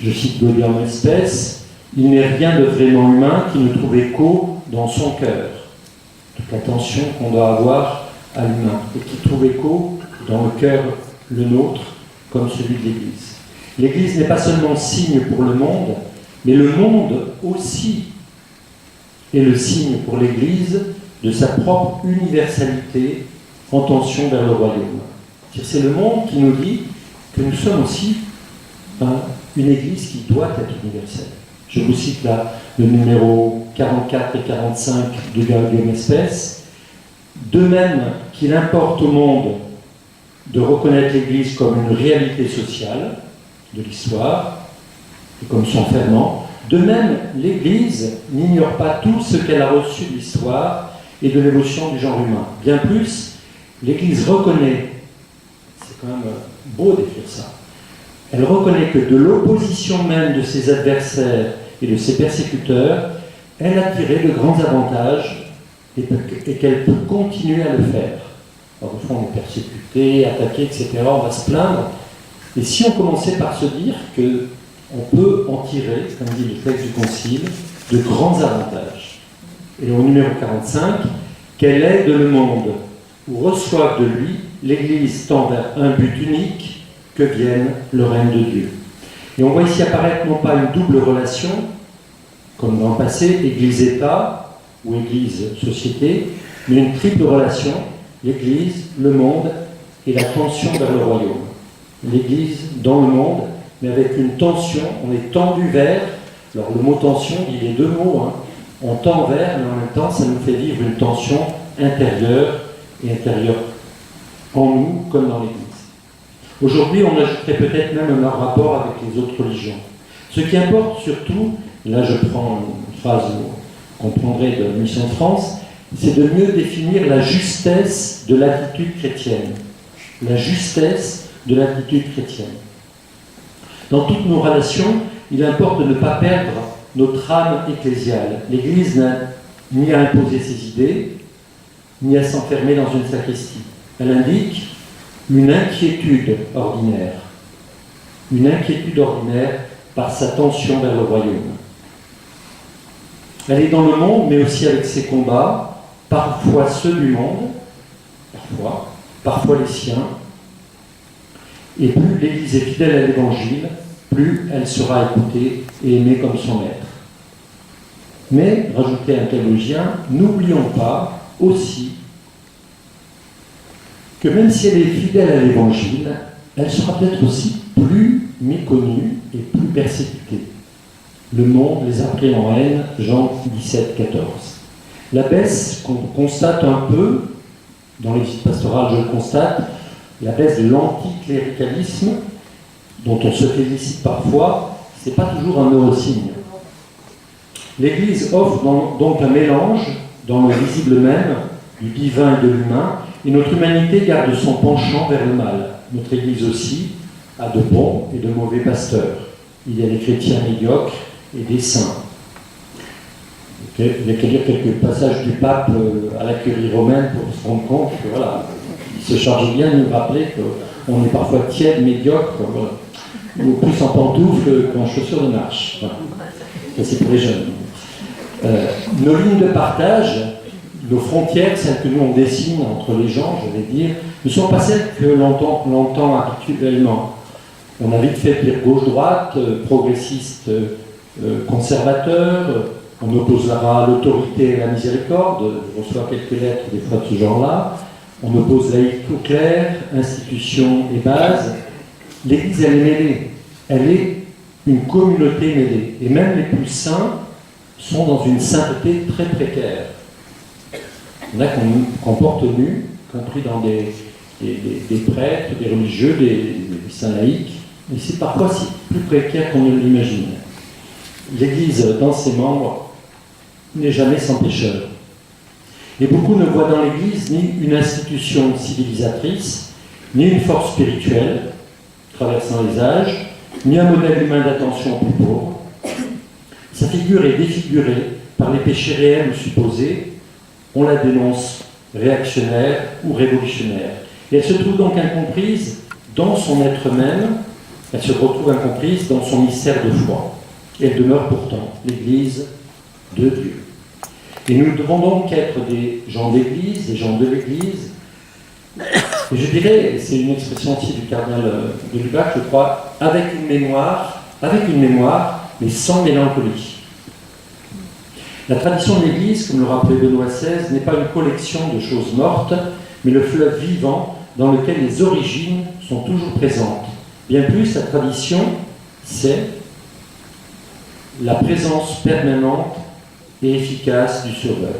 Speaker 1: Je cite Gaudium Espèce, il n'est rien de vraiment humain qui ne trouve écho dans son cœur. Toute l'attention qu'on doit avoir à l'humain et qui trouve écho dans le cœur, le nôtre, comme celui de l'Église. L'Église n'est pas seulement signe pour le monde, mais le monde aussi est le signe pour l'Église de sa propre universalité en tension vers le royaume. C'est le monde qui nous dit que nous sommes aussi une Église qui doit être universelle. Je vous cite là le numéro 44 et 45 de Gaudium Espèce. De même qu'il importe au monde de reconnaître l'Église comme une réalité sociale de l'histoire, et comme son ferment, de même l'Église n'ignore pas tout ce qu'elle a reçu de l'histoire et de l'évolution du genre humain. Bien plus, l'Église reconnaît, c'est quand même beau d'écrire ça, elle reconnaît que de l'opposition même de ses adversaires et de ses persécuteurs, elle a tiré de grands avantages et qu'elle peut continuer à le faire. Alors, au fond, on est persécuté, attaqué, etc., on va se plaindre. Et si on commençait par se dire qu'on peut en tirer, comme dit le texte du Concile, de grands avantages. Et au numéro 45, qu'elle aide le monde ou reçoive de lui, l'Église tend vers un but unique, que vienne le règne de Dieu. Et on voit ici apparaître non pas une double relation, comme dans le passé, Église-État ou Église-Société, mais une triple relation, l'Église, le monde et la tension vers le royaume. L'Église dans le monde, mais avec une tension, on est tendu vers, alors le mot tension, il y a deux mots, on tend vers, mais en même temps, ça nous fait vivre une tension intérieure et intérieure en nous comme dans l'Église. Aujourd'hui, on ajouterait peut-être même un rapport avec les autres religions. Ce qui importe surtout, là je prends une phrase qu'on prendrait de la Mission de France, c'est de mieux définir la justesse de l'attitude chrétienne. La justesse de l'attitude chrétienne. Dans toutes nos relations, il importe de ne pas perdre notre âme ecclésiale. L'Église n'a ni à imposer ses idées, ni à s'enfermer dans une sacristie. Elle indique une inquiétude ordinaire. Une inquiétude ordinaire par sa tension vers le royaume. Elle est dans le monde, mais aussi avec ses combats, parfois ceux du monde, parfois les siens. Et plus l'Église est fidèle à l'Évangile, plus elle sera écoutée et aimée comme son maître. Mais, rajoutait un théologien, n'oublions pas aussi que même si elle est fidèle à l'Évangile, elle sera peut-être aussi plus méconnue et plus persécutée. Le monde les a pris en haine, Jean 17, 14. La baisse qu'on constate un peu, dans les visites pastorales je le constate, la baisse de l'anticléricalisme, dont on se félicite parfois, ce n'est pas toujours un heureux signe. L'Église offre donc un mélange, dans le visible même, du divin et de l'humain, et notre humanité garde son penchant vers le mal. Notre Église aussi a de bons et de mauvais pasteurs. Il y a des chrétiens médiocres et des saints. Il y a qu'à lire quelques passages du pape à la curie romaine pour se rendre compte que voilà, il se charge bien de nous rappeler qu'on est parfois tiède, médiocre, voilà, ou plus en pantoufles qu'en chaussures de marche. Voilà. Ça, c'est pour les jeunes. Nos lignes de partage, nos frontières, celles que nous on dessine entre les gens, je vais dire, ne sont pas celles que l'on entend habituellement. On a vite fait dire gauche-droite, progressiste, conservateur, on opposera l'autorité et la miséricorde, je reçois quelques lettres des fois de ce genre-là, on oppose laïc ou clerc, institution et base. L'Église, elle est mêlée, elle est une communauté mêlée, et même les plus saints sont dans une sainteté très précaire. Il y en a qu'on porte nus, compris dans des prêtres, des religieux, des saints laïcs, mais c'est parfois si plus précaire qu'on ne l'imagine. L'Église, dans ses membres, n'est jamais sans pécheur. Et beaucoup ne voient dans l'Église ni une institution civilisatrice, ni une force spirituelle traversant les âges, ni un modèle humain d'attention aux plus pauvres. Sa figure est défigurée par les péchés réels ou supposés. On la dénonce réactionnaire ou révolutionnaire. Et elle se trouve donc incomprise dans son être même, elle se retrouve incomprise dans son mystère de foi. Et elle demeure pourtant l'Église de Dieu. Et nous devons donc être des gens d'Église, des gens de l'Église. Et je dirais, c'est une expression aussi du cardinal de Lubac, je crois, avec une mémoire, mais sans mélancolie. La tradition de l'Église, comme le rappelait Benoît XVI, n'est pas une collection de choses mortes, mais le fleuve vivant dans lequel les origines sont toujours présentes. Bien plus, la tradition, c'est la présence permanente et efficace du Sauveur.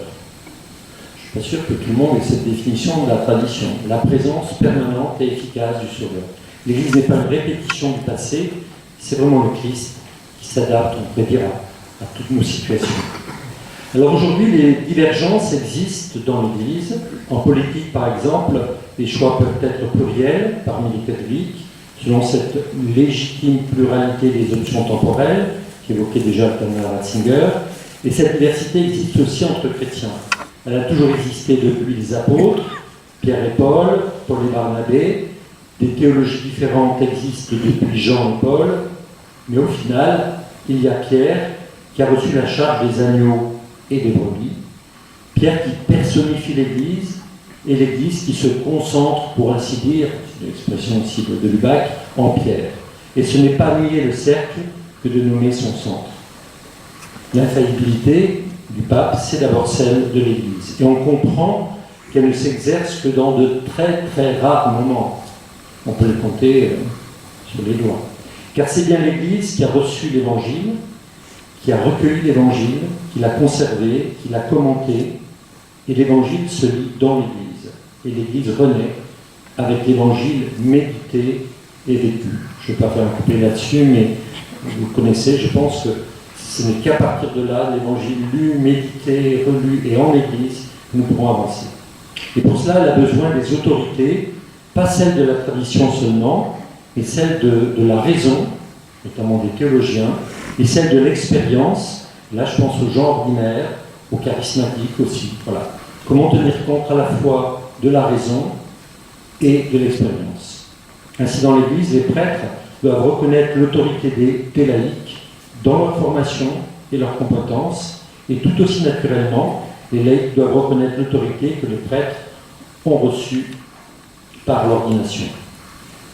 Speaker 1: Je ne suis pas sûr que tout le monde ait cette définition de la tradition. La présence permanente et efficace du Sauveur. L'Église n'est pas une répétition du passé, c'est vraiment le Christ qui s'adapte, on pourrait dire, à toutes nos situations. Alors aujourd'hui, les divergences existent dans l'Église. En politique, par exemple, les choix peuvent être pluriels parmi les catholiques, selon cette légitime pluralité des options temporelles, qu'évoquait déjà le cardinal Ratzinger. Et cette diversité existe aussi entre chrétiens. Elle a toujours existé depuis les apôtres, Pierre et Paul, Paul et Barnabé. Des théologies différentes existent depuis Jean et Paul. Mais au final, il y a Pierre qui a reçu la charge des agneaux et des brebis. Pierre qui personnifie l'Église et l'Église qui se concentre, pour ainsi dire, c'est l'expression aussi de Lubac, en Pierre. Et ce n'est pas nier le cercle que de nommer son centre. L'infaillibilité du pape, c'est d'abord celle de l'Église. Et on comprend qu'elle ne s'exerce que dans de très très rares moments. On peut les compter sur les doigts. Car c'est bien l'Église qui a reçu l'Évangile, qui a recueilli l'Évangile, qui l'a conservé, qui l'a commenté, et l'Évangile se lit dans l'Église. Et l'Église renaît avec l'Évangile médité et vécu. Je ne vais pas faire un couplet là-dessus, mais vous connaissez, je pense que ce n'est qu'à partir de là, l'Évangile lu, médité, relu et en l'Église, que nous pourrons avancer. Et pour cela, elle a besoin des autorités, pas celles de la tradition seulement, mais celles de la raison, notamment des théologiens, et celles de l'expérience. Là, je pense aux gens ordinaires, aux charismatiques aussi. Voilà. Comment tenir compte à la fois de la raison et de l'expérience. Ainsi, dans l'Église, les prêtres doivent reconnaître l'autorité des laïcs dans leur formation et leurs compétences, et tout aussi naturellement, les laïcs doivent reconnaître l'autorité que les prêtres ont reçue par l'ordination.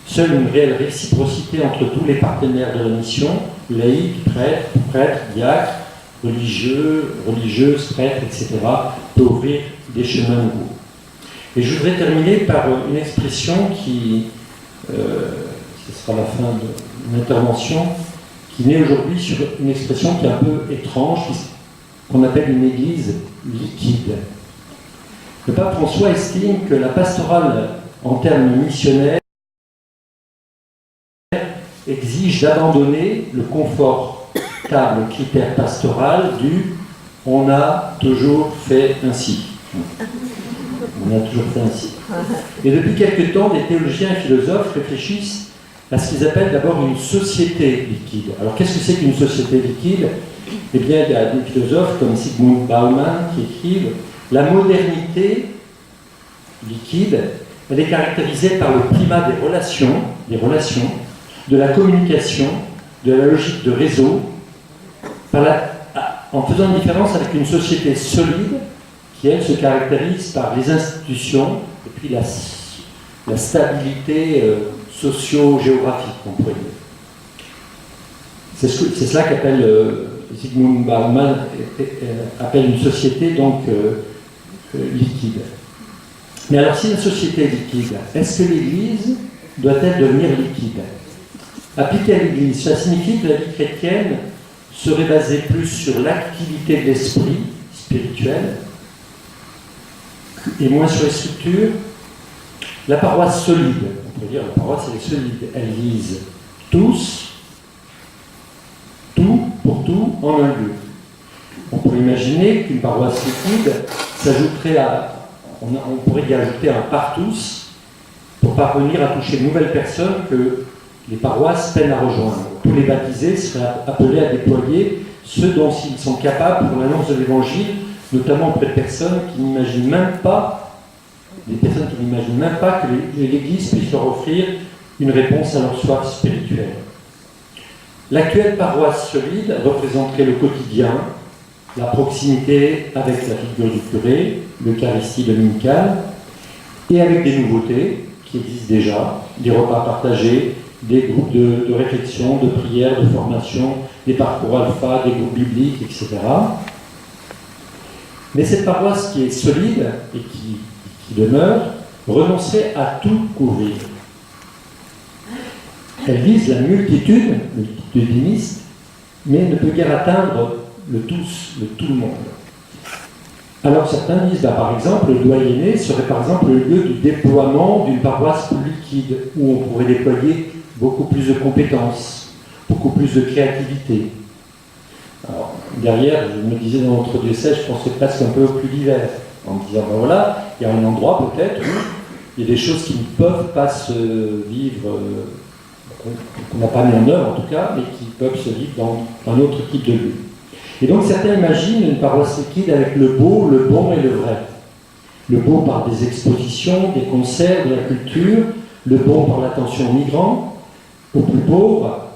Speaker 1: Seule une réelle réciprocité entre tous les partenaires de la mission, laïcs, prêtres, diacres, religieux, religieuses, prêtres, etc., peut ouvrir des chemins nouveaux. Et je voudrais terminer par une expression qui, ce sera la fin de l'intervention, qui naît aujourd'hui sur une expression qui est un peu étrange, qu'on appelle une église liquide. Le pape François estime que la pastorale, en termes missionnaires, exige d'abandonner le confortable critère pastoral du « on a toujours fait ainsi ». On a toujours fait ainsi. Et depuis quelque temps, des théologiens et philosophes réfléchissent à ce qu'ils appellent d'abord une société liquide. Alors qu'est-ce que c'est qu'une société liquide ? Eh bien, il y a des philosophes comme Zygmunt Bauman qui écrivent « La modernité liquide, elle est caractérisée par le primat des relations, de la communication, de la logique de réseau, en faisant une différence avec une société solide qui, elle, se caractérise par les institutions et puis la stabilité socio-géographique, on pourrait dire. C'est cela qu'appelle Zygmunt Bauman appelle une société donc liquide. Mais alors, si une société est liquide, est-ce que l'Église doit-elle devenir liquide ? Appliquée à l'Église, ça signifie que la vie chrétienne serait basée plus sur l'activité de l'esprit spirituel et moins sur les structures. La paroisse solide, on peut dire la paroisse elle est solide, elle vise tous, tout pour tout en un lieu. On pourrait imaginer qu'une paroisse liquide s'ajouterait on pourrait y ajouter un partous pour parvenir à toucher de nouvelles personnes que les paroisses peinent à rejoindre. Tous les baptisés seraient appelés à déployer ce dont ils sont capables pour l'annonce de l'Évangile, notamment auprès de personnes qui n'imaginent même pas, que l'Église puisse leur offrir une réponse à leur soif spirituelle. L'actuelle paroisse solide représenterait le quotidien, la proximité avec la figure du curé, l'Eucharistie dominicale, et avec des nouveautés qui existent déjà, des repas partagés, des groupes de réflexion, de prière, de formation, des parcours alpha, des groupes bibliques, etc. Mais cette paroisse qui est solide et qui demeure, renonçait à tout couvrir. Elle vise la multitudiniste, mais ne peut guère atteindre le tous, le tout le monde. Alors certains disent, par exemple, le doyenné serait par exemple le lieu du déploiement d'une paroisse plus liquide, où on pourrait déployer beaucoup plus de compétences, beaucoup plus de créativité. Alors, derrière, je me disais dans notre diocèse, je pensais presque un peu au plus divers, en me disant, voilà, il y a un endroit peut-être où il y a des choses qui ne peuvent pas se vivre, qu'on n'a pas mis en œuvre en tout cas, mais qui peuvent se vivre dans un autre type de lieu. Et donc certains imaginent une paroisse liquide avec le beau, le bon et le vrai. Le beau par des expositions, des concerts, de la culture, le bon par l'attention aux migrants, aux plus pauvres,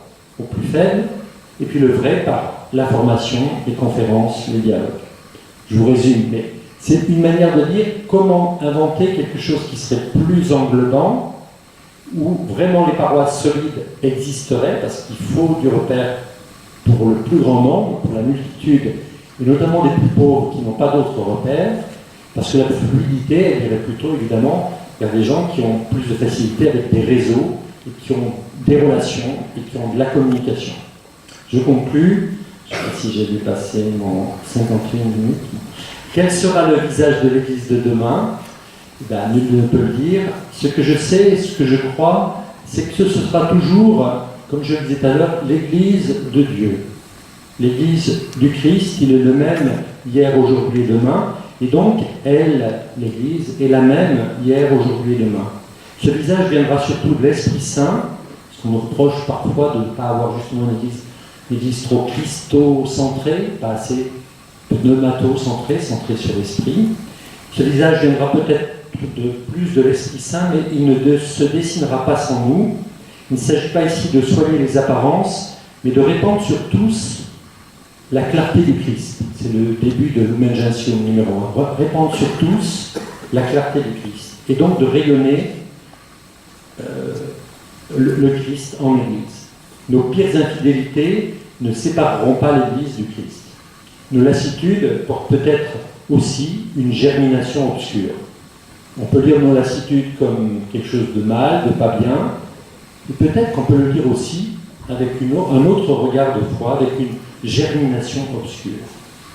Speaker 1: aux plus faibles, et puis le vrai par la formation, les conférences, les dialogues. Je vous résume, mais c'est une manière de dire comment inventer quelque chose qui serait plus englobant, où vraiment les paroisses solides existeraient, parce qu'il faut du repère pour le plus grand nombre, pour la multitude, et notamment des plus pauvres qui n'ont pas d'autres repères, parce que la fluidité, elle irait plutôt évidemment vers des gens qui ont plus de facilité avec des réseaux, et qui ont des relations, et qui ont de la communication. Je conclus, je ne sais pas si j'ai dépassé mon 51 minutes. Quel sera le visage de l'Église de demain ? Nul ne peut le dire. Ce que je sais et ce que je crois, c'est que ce sera toujours, comme je le disais tout à l'heure, l'Église de Dieu. L'Église du Christ, il est le même hier, aujourd'hui et demain. Et donc, elle, l'Église, est la même hier, aujourd'hui et demain. Ce visage viendra surtout de l'Esprit Saint, parce qu'on nous reproche parfois de ne pas avoir justement une Église trop christo-centrée, pas assez pneumato-centrée, centrée sur l'Esprit. Ce visage viendra peut-être plus de l'Esprit Saint, mais il ne se dessinera pas sans nous. Il ne s'agit pas ici de soigner les apparences, mais de répandre sur tous la clarté du Christ. C'est le début de Lumen Gentium numéro 1. Répandre sur tous la clarté du Christ. Et donc de rayonner le Christ en Église. Nos pires infidélités ne sépareront pas l'Église du Christ. Nos lassitudes portent peut-être aussi une germination obscure. On peut lire nos lassitudes comme quelque chose de mal, de pas bien, et peut-être qu'on peut le lire aussi avec un autre regard de foi, avec une germination obscure.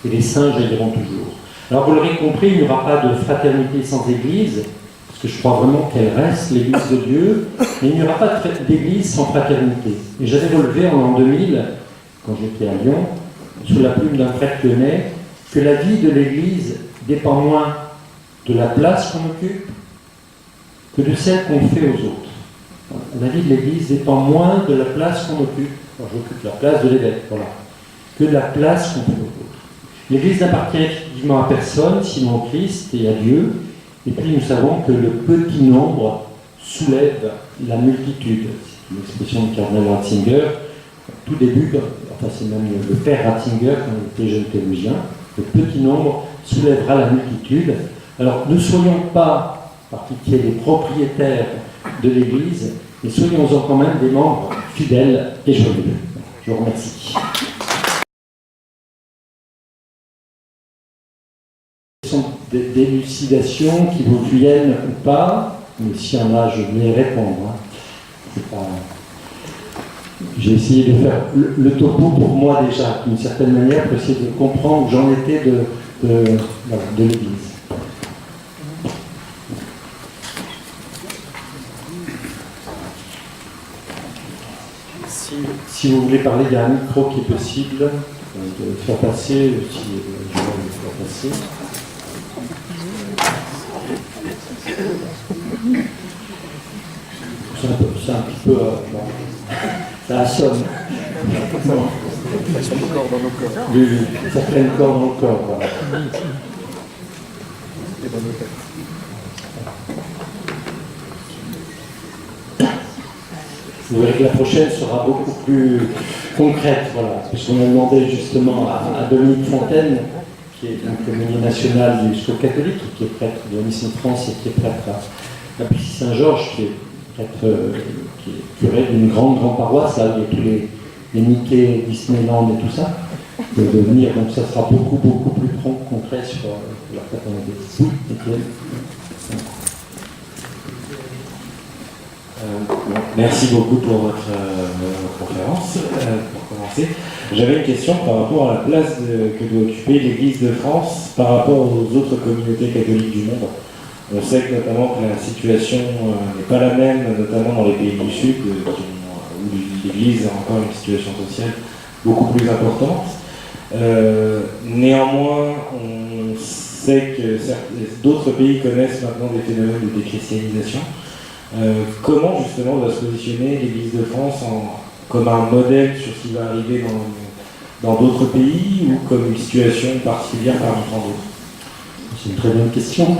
Speaker 1: Et les saints jailliront toujours. Alors vous l'aurez compris, il n'y aura pas de fraternité sans Église, parce que je crois vraiment qu'elle reste l'Église de Dieu, mais il n'y aura pas d'Église sans fraternité. Et j'avais relevé en l'an 2000, quand j'étais à Lyon, sous la plume d'un prêtre lyonnais, que la vie de l'Église dépend moins de la place qu'on occupe que de celle qu'on fait aux autres. La vie de l'Église dépend moins de la place qu'on occupe, alors j'occupe la place de l'évêque, voilà, que de la place qu'on fait aux autres. L'Église n'appartient effectivement à personne, sinon au Christ et à Dieu, et puis nous savons que le petit nombre soulève la multitude. C'est une expression du cardinal Ratzinger, tout début, enfin c'est même le père Ratzinger quand il était jeune théologien, le petit nombre soulèvera la multitude. Alors ne soyons pas, par pitié, les propriétaires de l'Église, mais soyons-en quand même des membres fidèles et joyeux. Je vous remercie. Ce sont des délucidations qui vous viennent ou pas, mais s'il y en a, je vais y répondre. J'ai essayé de faire le topo pour moi déjà, d'une certaine manière, pour essayer de comprendre où j'en étais de l'Église. Si vous voulez parler, il y a un micro qui est possible. de faire passer, si je vais le faire passer. C'est un petit peu... bon, ça assomme.
Speaker 2: Ça traîne corps dans nos corps.
Speaker 1: Oui, ça traîne corps dans le corps, voilà.
Speaker 2: Et dans nos têtes.
Speaker 1: Vous verrez que la prochaine sera beaucoup plus concrète, voilà, parce qu'on a demandé justement à Dominique Fontaine, qui est donc le meunier national du Secours catholique, qui est prêtre de la Mission de France et qui est prêtre à Plessis-Saint-Georges, qui est prêtre, qui est curé d'une grande paroisse, là où il y a tous les Mickey, Disneyland et tout ça, de venir, donc ça sera beaucoup plus concret sur la fraternité. Oui, Étienne.
Speaker 3: Merci beaucoup pour votre conférence. Pour commencer, j'avais une question par rapport à la place que doit occuper l'Église de France par rapport aux autres communautés catholiques du monde. On sait que notamment que la situation n'est pas la même, notamment dans les pays du Sud, où l'Église a encore une situation sociale beaucoup plus importante. Néanmoins, on sait que d'autres pays connaissent maintenant des phénomènes de déchristianisation. Comment justement doit se positionner l'Église de France comme un modèle sur ce qui va arriver dans d'autres pays ou comme une situation particulière parmi tant d'autres?
Speaker 1: C'est une très bonne question.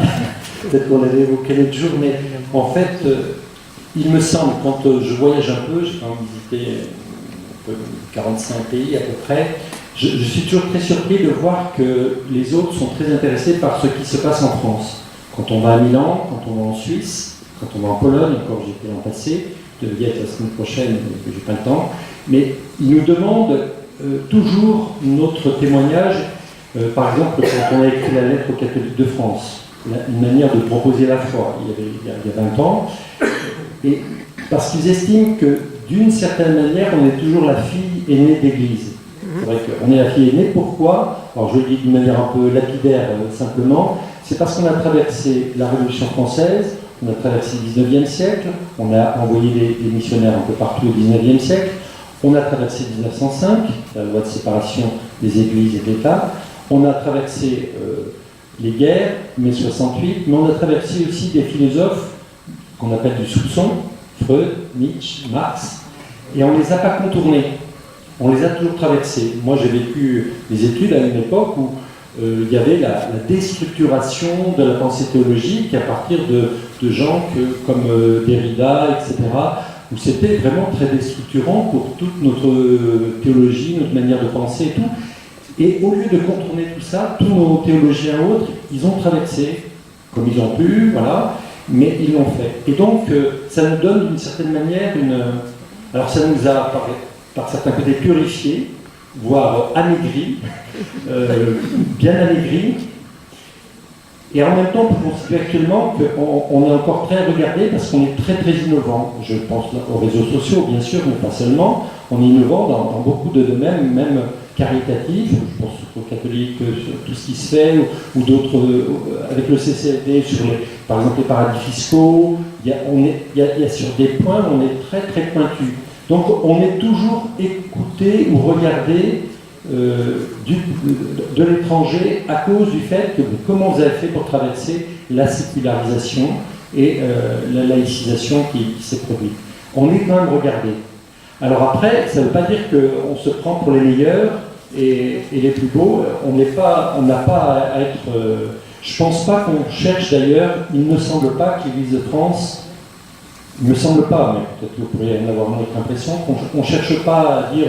Speaker 1: Peut-être qu'on l'avait évoqué l'autre jour, mais en fait, il me semble, quand je voyage un peu, j'ai quand même visité 45 pays à peu près, je suis toujours très surpris de voir que les autres sont très intéressés par ce qui se passe en France. Quand on va à Milan, quand on va en Suisse, quand on va en Pologne, encore j'étais l'an passé, je devais y être la semaine prochaine, mais j'ai pas le temps, mais ils nous demandent toujours notre témoignage. Par exemple, quand on a écrit la lettre aux catholiques de France, une manière de proposer la foi, il y a 20 ans, et parce qu'ils estiment que d'une certaine manière, on est toujours la fille aînée d'Église. C'est vrai qu'on est la fille aînée, pourquoi? Alors je le dis d'une manière un peu lapidaire simplement, c'est parce qu'on a traversé la Révolution française, on a traversé le 19e siècle, on a envoyé des missionnaires un peu partout au 19e siècle, on a traversé 1905, la loi de séparation des églises et de l'État, on a traversé les guerres, mai 68, mais on a traversé aussi des philosophes qu'on appelle du soupçon, Freud, Nietzsche, Marx, et on ne les a pas contournés, on les a toujours traversés. Moi j'ai vécu des études à une époque où il y avait la déstructuration de la pensée théologique à partir de gens comme Derrida, etc., où c'était vraiment très déstructurant pour toute notre théologie, notre manière de penser et tout. Et au lieu de contourner tout ça, tous nos théologiens autres, ils ont traversé, comme ils ont pu, voilà, mais ils l'ont fait. Et donc, ça nous donne d'une certaine manière alors ça nous a, par certains côtés, purifiés, voire amaigris, bien amaigris. Et en même temps, on peut considérer actuellement qu'on est encore très regardé parce qu'on est très très innovant. Je pense aux réseaux sociaux, bien sûr, mais pas seulement. On est innovant dans beaucoup de domaines, même caritatifs. Je pense aux catholiques, sur tout ce qui se fait, ou d'autres, avec le CCLD, sur par exemple les paradis fiscaux. Il y a sur des points où on est très très pointu. Donc on est toujours écouté ou regardé de l'étranger à cause du fait que comment vous avez fait pour traverser la sécularisation et la laïcisation qui s'est produite. On est quand même regardé. Alors après, ça ne veut pas dire qu'on se prend pour les meilleurs et les plus beaux. On n'a pas à être... je ne pense pas qu'on cherche d'ailleurs, il ne me semble pas que l'Église de France, il ne me semble pas, mais peut-être que vous pourriez en avoir une autre impression, qu'on ne cherche pas à dire...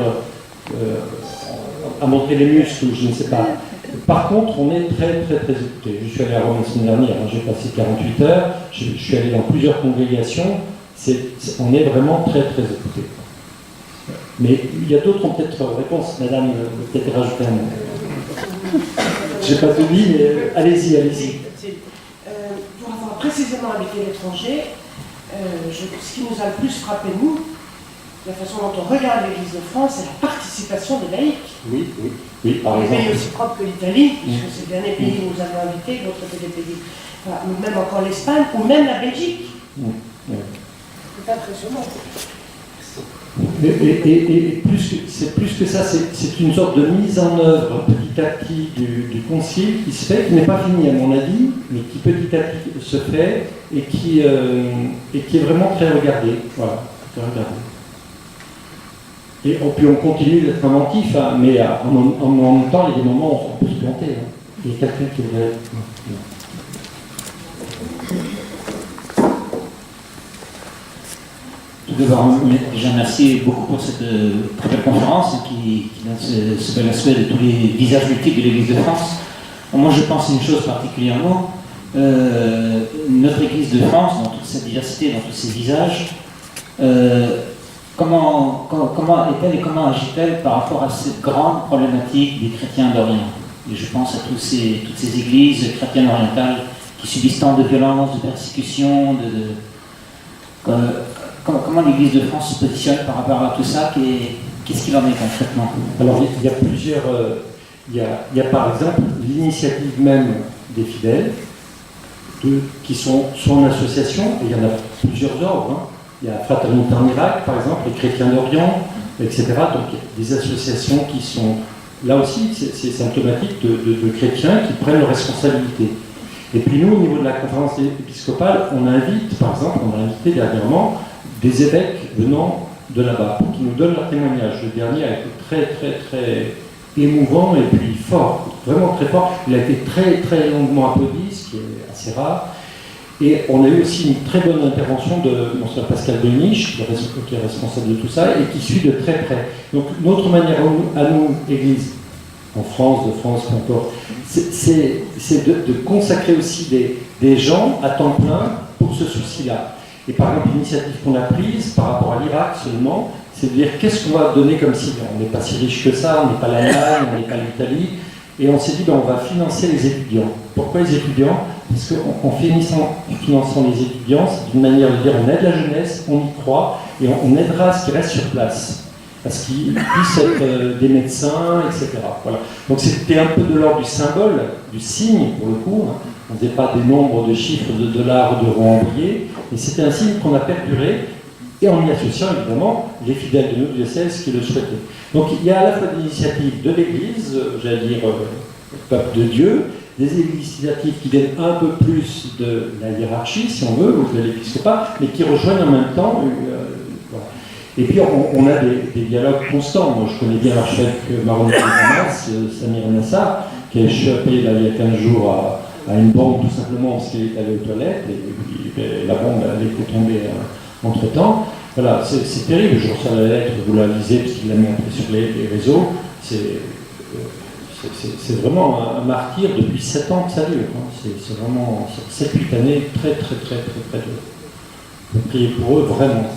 Speaker 1: à montrer les muscles, je ne sais pas. Par contre, on est très très très écouté. Je suis allé à Rome la semaine dernière, j'ai passé 48 heures, je suis allé dans plusieurs congrégations, on est vraiment très très écouté. Mais il y a d'autres qui ont peut-être réponse, madame, peut-être rajouter un mot. Je n'ai pas tout dit, mais allez-y.
Speaker 4: Pour avoir précisément habité l'étranger, ce qui nous a le plus frappé, nous, la façon dont on regarde l'Église de France, c'est la participation des laïcs.
Speaker 1: Oui, par
Speaker 4: des
Speaker 1: exemple.
Speaker 4: pays aussi propres que l'Italie, puisque c'est le dernier pays où nous avons invité, d'autres que des pays, enfin, même encore l'Espagne, ou même la Belgique. C'est impressionnant.
Speaker 1: Et c'est plus que ça, c'est une sorte de mise en œuvre petit à petit du concile qui se fait, qui n'est pas fini à mon avis, mais qui petit à petit se fait et qui est vraiment très regardé. Voilà, très regardé. Et puis on continue d'être inventif, hein, mais en même temps, il y a des moments où on peut se planter. Hein. Il y a quelqu'un qui voudrait...
Speaker 2: Tout d'abord, déjà merci beaucoup pour cette très belle conférence qui donne ce bel aspect de tous les visages multiples de l'Église de France. Moi, je pense à une chose particulièrement. Notre Église de France, dans toute sa diversité, dans tous ses visages, comment est-elle et comment agit-elle par rapport à cette grande problématique des chrétiens d'Orient? Et je pense à toutes ces églises chrétiennes orientales qui subissent tant de violences, de persécutions, Comment l'Église de France se positionne par rapport à tout ça? Qu'est-ce qu'il en est concrètement?
Speaker 1: Alors, il y a plusieurs... Il y a par exemple l'initiative même des fidèles, qui sont soit en association, et il y en a plusieurs ordres. Hein. Il y a Fraternité en Irak, par exemple, les Chrétiens d'Orient, etc. Donc, il y a des associations qui sont... Là aussi, c'est symptomatique de chrétiens qui prennent leurs responsabilités. Et puis nous, au niveau de la conférence épiscopale, on a invité dernièrement des évêques venant de là-bas, pour qu'ils nous donnent leur témoignage. Le dernier a été très, très, très émouvant et puis fort, vraiment très fort. Il a été très, très longuement applaudi, ce qui est assez rare. Et on a eu aussi une très bonne intervention de Monseigneur Pascal Beniche, qui est responsable de tout ça, et qui suit de très près. Donc notre manière à nous, Église, en France, de France, peu importe, c'est de consacrer aussi des gens à temps plein pour ce souci-là. Et par exemple, l'initiative qu'on a prise par rapport à l'Irak seulement, c'est de dire qu'est-ce qu'on va donner comme cible. On n'est pas si riche que ça, on n'est pas l'Allemagne, on n'est pas l'Italie. Et on s'est dit, on va financer les étudiants. Pourquoi les étudiants? Parce qu'en finançant les étudiants, c'est une manière de dire on aide la jeunesse, on y croit, et on aidera ce qui reste sur place. Parce qu'ils puissent être des médecins, etc. Voilà. Donc c'était un peu de l'ordre du symbole, du signe pour le coup. Hein. On ne faisait pas des nombres de chiffres de dollars ou d'euros envoyés, mais c'était un signe qu'on a perduré, et en y associant évidemment les fidèles de nos diocèses qui le souhaitaient. Donc il y a à la fois des initiatives de l'Église, j'allais dire peuple de Dieu, des initiatives qui viennent un peu plus de la hiérarchie, si on veut, ou de l'épiscopat, mais qui rejoignent en même temps. Voilà. Et puis on a des dialogues constants. Moi je connais bien l'archevêque maronite de Damas, Samir Nassar, qui a échappé il y a 15 jours à une bombe tout simplement parce qu'il est allé aux toilettes et puis la bombe elle était tombée entre-temps. Voilà, c'est terrible, je reçois la lettre, vous la lisez parce qu'il l'a mis après sur les réseaux. C'est vraiment un martyr depuis 7 ans que ça dure. Hein. C'est vraiment 7-8 années très très très très très de prier pour eux, vraiment.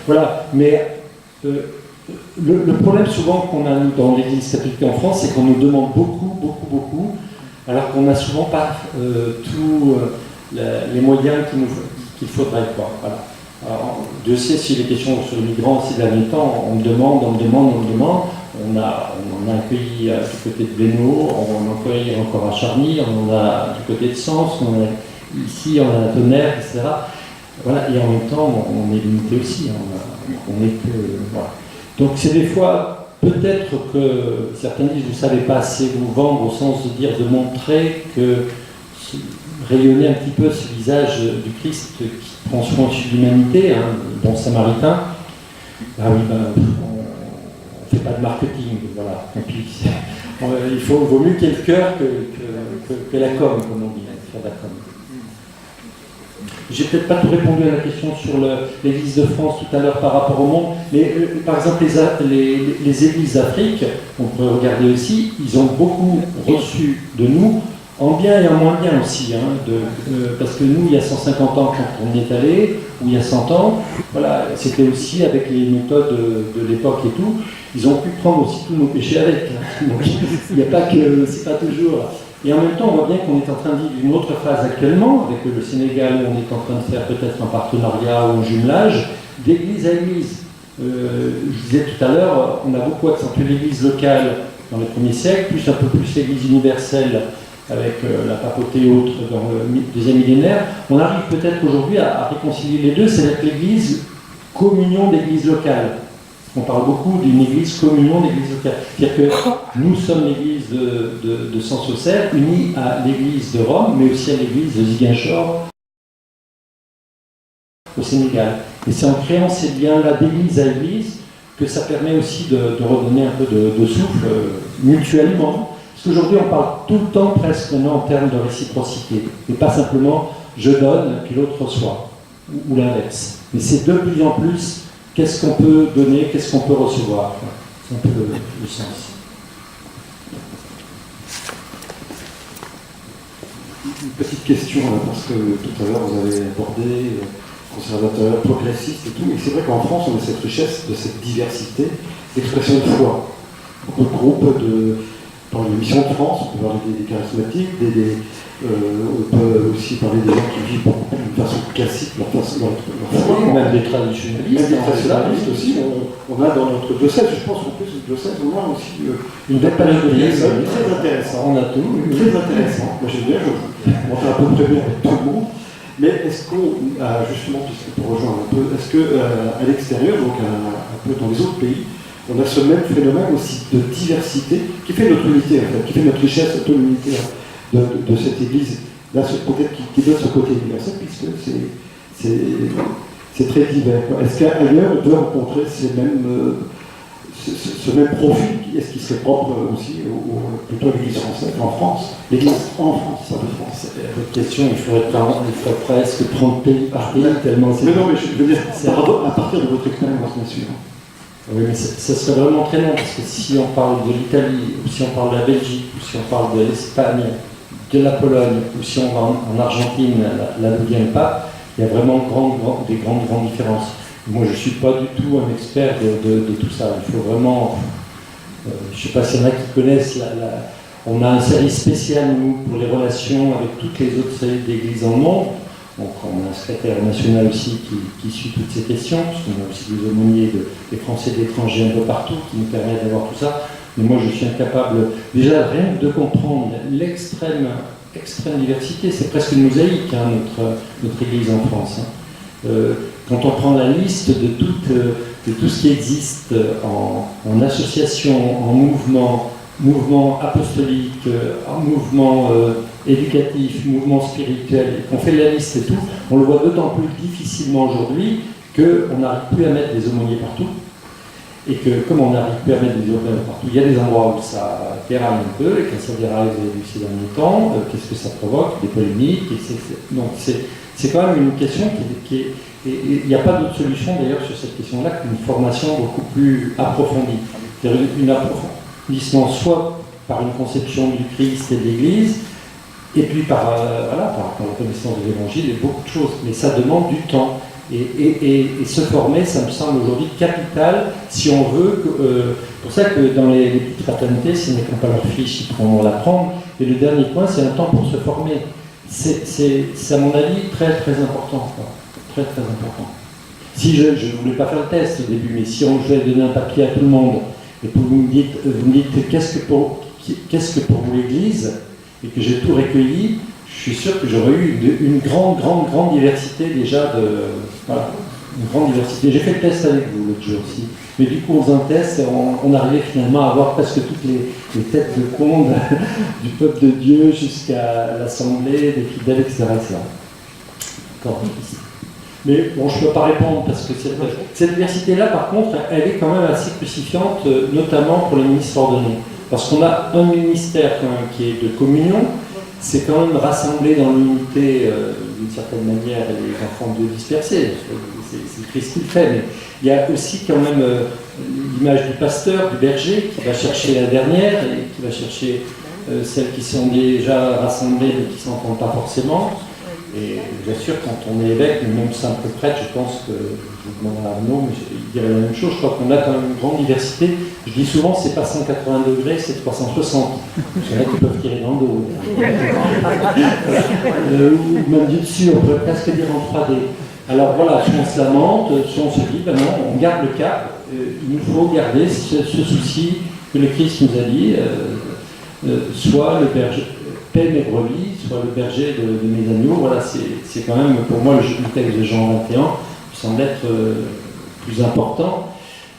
Speaker 1: Voilà, mais le problème souvent qu'on a dans l'Église catholique en France, c'est qu'on nous demande beaucoup, alors qu'on n'a souvent pas tous les moyens qu'il faudrait. Voilà. Alors, Dieu sait si les questions sur les migrants ces derniers temps, on me demande. On a accueilli du côté de Bénaud, on en accueille encore à Charny, on en a du côté de Sens, ici on a à Tonnerre, etc. Voilà, et en même temps, on est limité aussi. On est que, voilà. Donc c'est des fois, peut-être que certains disent, vous ne savez pas assez vous vendre, au sens de dire, de montrer que rayonner un petit peu ce visage du Christ qui prend soin de l'humanité, hein, bon samaritain. Ah oui, on ne fait pas de marketing, voilà. Et puis, il vaut mieux qu'il y ait le cœur que la com, comme on dit, faire de la com. J'ai peut-être pas tout répondu à la question sur l'Église de France tout à l'heure par rapport au monde, mais par exemple les Églises d'Afrique, on peut regarder aussi, ils ont beaucoup reçu de nous, en bien et en moins bien aussi, hein, parce que nous, il y a 150 ans quand on y est allé, ou il y a 100 ans, voilà, c'était aussi avec les méthodes de l'époque et tout, ils ont pu prendre aussi tous nos péchés avec. Hein. Donc il n'y a pas que, c'est pas toujours... Et en même temps, on voit bien qu'on est en train de vivre une autre phase actuellement, avec le Sénégal, où on est en train de faire peut-être un partenariat ou un jumelage, d'église à église. Je disais tout à l'heure, on a beaucoup accentué l'église locale dans le 1er siècle, plus un peu plus l'église universelle avec la papauté et autres dans le deuxième millénaire. On arrive peut-être aujourd'hui à réconcilier les deux, c'est-à-dire que l'église communion d'église locale. On parle beaucoup d'une église communion d'église locale. C'est-à-dire que nous sommes l'église de Sens-Auxerre, unie à l'église de Rome, mais aussi à l'église de Ziguinchor au Sénégal. Et c'est en créant ces liens-là d'église à église que ça permet aussi de redonner un peu de souffle mutuellement. Parce qu'aujourd'hui, on parle tout le temps presque maintenant en termes de réciprocité. Et pas simplement je donne puis l'autre reçoit, ou l'inverse. Mais c'est de plus en plus qu'est-ce qu'on peut donner, qu'est-ce qu'on peut recevoir. C'est un peu le sens.
Speaker 5: Une petite question, là, parce que tout à l'heure vous avez abordé conservateur, progressiste et tout, et c'est vrai qu'en France on a cette richesse de cette diversité d'expression de foi. Beaucoup de groupes par les missions de France, on peut parler des charismatiques, on peut aussi parler des gens qui vivent beaucoup d'une façon classique leur foi.
Speaker 1: Même des traditionnalistes.
Speaker 5: Même des traditionnalistes aussi, on a dans notre diocèse, je pense qu'en plus le diocèse, on a aussi une belle palette de personnes très intéressant.
Speaker 1: On a tout.
Speaker 5: Très intéressant. Moi j'aime bien, on est un peu prévu avec tout le monde. Mais est-ce qu'on, justement, pour rejoindre un peu, est-ce qu'à l'extérieur, donc un peu dans les autres pays, on a ce même phénomène aussi de diversité qui fait notre unité, en fait, qui fait notre richesse, notre unité de cette Église, là, peut-être qui donne ce côté universel, puisque c'est très divers. Est-ce qu'ailleurs, on peut rencontrer ce même profil, est-ce qu'il serait propre aussi plutôt à l'Église française, en France? L'Église en France, pas de France.
Speaker 1: Votre question, il faudrait presque prendre pays par pays, tellement c'est...
Speaker 5: Mais non, mais je veux dire, à partir de votre expérience, bien sûr.
Speaker 1: Oui, mais ça serait vraiment très long, parce que si on parle de l'Italie, ou si on parle de la Belgique, ou si on parle de l'Espagne, de la Pologne, ou si on va en Argentine, là où vient le pape, il y a vraiment des grandes différences. Moi, je ne suis pas du tout un expert de tout ça. Il faut vraiment... je ne sais pas s'il y en a qui connaissent. On a un service spécial, nous, pour les relations avec toutes les autres services d'église en monde. Donc, on a un secrétaire national aussi qui suit toutes ces questions, puisqu'on a aussi des aumôniers des Français et d'étrangers un peu partout qui nous permettent d'avoir tout ça. Mais moi, je suis incapable, déjà, rien que de comprendre l'extrême diversité. C'est presque une mosaïque, hein, notre église en France. Hein. Quand on prend la liste de tout ce qui existe en association, en mouvement apostolique, en mouvement éducatif, mouvement spirituel, et qu'on fait la liste et tout, on le voit d'autant plus difficilement aujourd'hui qu'on n'arrive plus à mettre des aumôniers partout. Et que comme on n'arrive plus à mettre des aumôniers partout, il y a des endroits où ça déraille un peu, et quand ça déraille, vous avez vu ces derniers temps, qu'est-ce que ça provoque? Des polémiques. Donc c'est quand même une question qui est... Et il n'y a pas d'autre solution d'ailleurs sur cette question-là qu'une formation beaucoup plus approfondie. C'est-à-dire un approfondissement soit par une conception du Christ et de l'Église, et puis par la connaissance de l'Évangile et beaucoup de choses. Mais ça demande du temps. Et se former, ça me semble aujourd'hui capital si on veut. Pour ça que dans les petites fraternités, si on n'écrit pas leur fiche, ils pourront l'apprendre. Et le dernier point, c'est un temps pour se former. C'est à mon avis très très important. Quoi. Très très important. Si je ne voulais pas faire le test au début, mais si je vais donner un papier à tout le monde, et que vous me dites qu'est-ce que pour vous l'Église, et que j'ai tout recueilli, je suis sûr que j'aurais eu une grande diversité déjà voilà, une grande diversité. J'ai fait le test avec vous l'autre jour aussi. Mais du coup, en faisant le test, on arrivait finalement à avoir presque toutes les têtes de conde du peuple de Dieu jusqu'à l'Assemblée, des fidèles, etc. D'accord. Mais bon, je ne peux pas répondre parce que cette diversité-là, par contre, elle est quand même assez crucifiante, notamment pour les ministres ordonnés. Parce qu'on a un ministère quand même qui est de communion, c'est quand même rassembler dans l'unité, d'une certaine manière, les enfants de Dieu dispersés. C'est Christ qui le fait, mais il y a aussi quand même l'image du pasteur, du berger, qui va chercher la dernière et qui va chercher celles qui sont déjà rassemblées mais qui ne s'entendent pas forcément. Et bien sûr, quand on est évêque, mais même simple prêtre, je pense que, je vous demande à Arnaud, mais il dirait la même chose, je crois qu'on a quand même une grande diversité. Je dis souvent, c'est pas 180 degrés, c'est 360. Il y en a qui peuvent tirer dans le dos. Ou même du dessus, on peut presque dire en 3D. Alors voilà, soit on se lamente, soit on se dit, ben non, on garde le cap. Il nous faut garder ce souci que le Christ nous a dit, soit le berger. Paix mes brebis, soit le berger de mes agneaux. Voilà, c'est quand même, pour moi, le texte de Jean 21 me semble être plus important,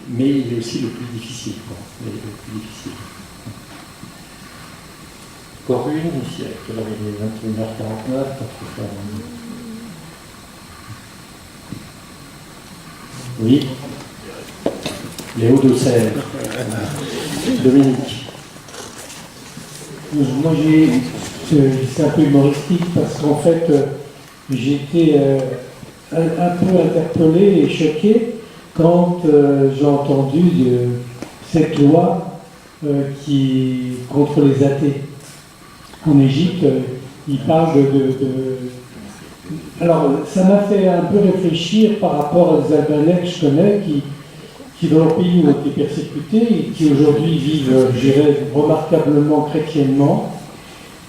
Speaker 1: mais il est aussi le plus difficile. Quoi. Le plus difficile. Encore une, ici, à quelle heure il est 21h49, pas trop faire. Oui. Léo d'Auxerre. Dominique.
Speaker 6: Moi, c'est un peu humoristique parce qu'en fait, j'ai été un peu interpellé et choqué quand j'ai entendu cette loi contre les athées. En Égypte, il parle Alors, ça m'a fait un peu réfléchir par rapport aux Albanais que je connais qui dans leur pays ont été persécutés et qui aujourd'hui vivent, je dirais, remarquablement chrétiennement,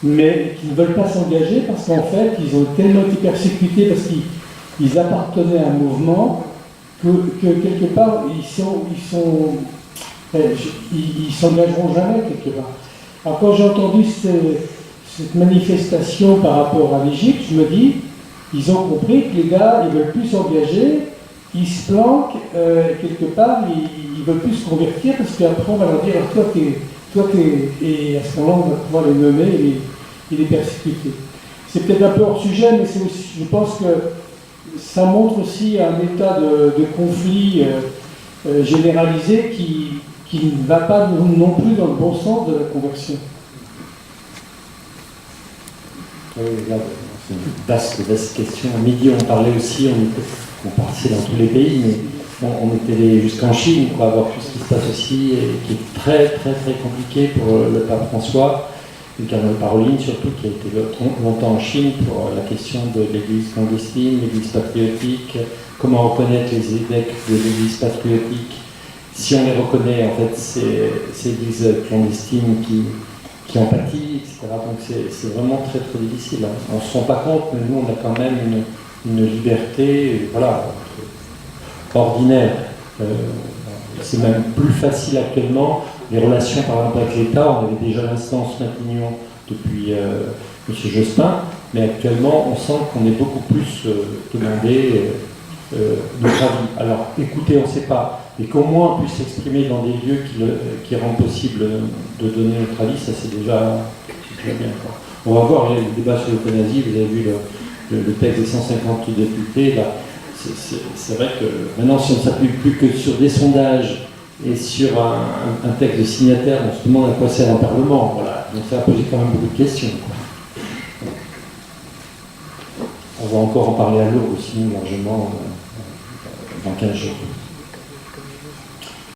Speaker 6: mais qui ne veulent pas s'engager parce qu'en fait, ils ont tellement été persécutés parce qu'ils appartenaient à un mouvement que quelque part, ils s'engageront jamais quelque part. Alors quand j'ai entendu cette manifestation par rapport à l'Égypte, je me dis, ils ont compris que les gars, ils ne veulent plus s'engager, ils se planquent quelque part, ils ne veulent plus se convertir parce qu'après on va leur dire, toi t'es, et à ce moment-là on va pouvoir les nommer et les persécuter. C'est peut-être un peu hors sujet, mais c'est aussi, je pense que ça montre aussi un état de conflit généralisé qui ne va pas non plus dans le bon sens de la conversion.
Speaker 1: Oui, là, c'est une vaste question. À midi, on parlait aussi, on passait dans tous les pays, mais on était allé jusqu'en Chine pour avoir tout ce qui se passe aussi, et qui est très, très, très compliqué pour le pape François, le cardinal Parolin surtout, qui a été longtemps en Chine pour la question de l'église clandestine, l'église patriotique, comment reconnaître les évêques de l'église patriotique. Si on les reconnaît, en fait, c'est l'église clandestine qui en pâtit, etc. Donc c'est vraiment très très difficile. On ne se rend pas compte, mais nous on a quand même une liberté, voilà, ordinaire. C'est même plus facile actuellement. Les relations par exemple avec l'État, on avait déjà l'instance Matignon depuis M. Jospin, mais actuellement on sent qu'on est beaucoup plus demandé notre avis. Alors écoutez, on ne sait pas. Et qu'au moins on puisse s'exprimer dans des lieux qui rendent possible de donner notre avis, ça c'est déjà bien. Quoi. On va voir le débat sur l'euthanasie, vous avez vu le texte des 150 députés, là, c'est vrai que maintenant si on ne s'appuie plus que sur des sondages et sur un texte de signataire, on se demande à quoi sert un parlement, voilà. Donc ça a posé quand même beaucoup de questions. Quoi. On va encore en parler à Lourdes aussi, largement, dans 15 jours.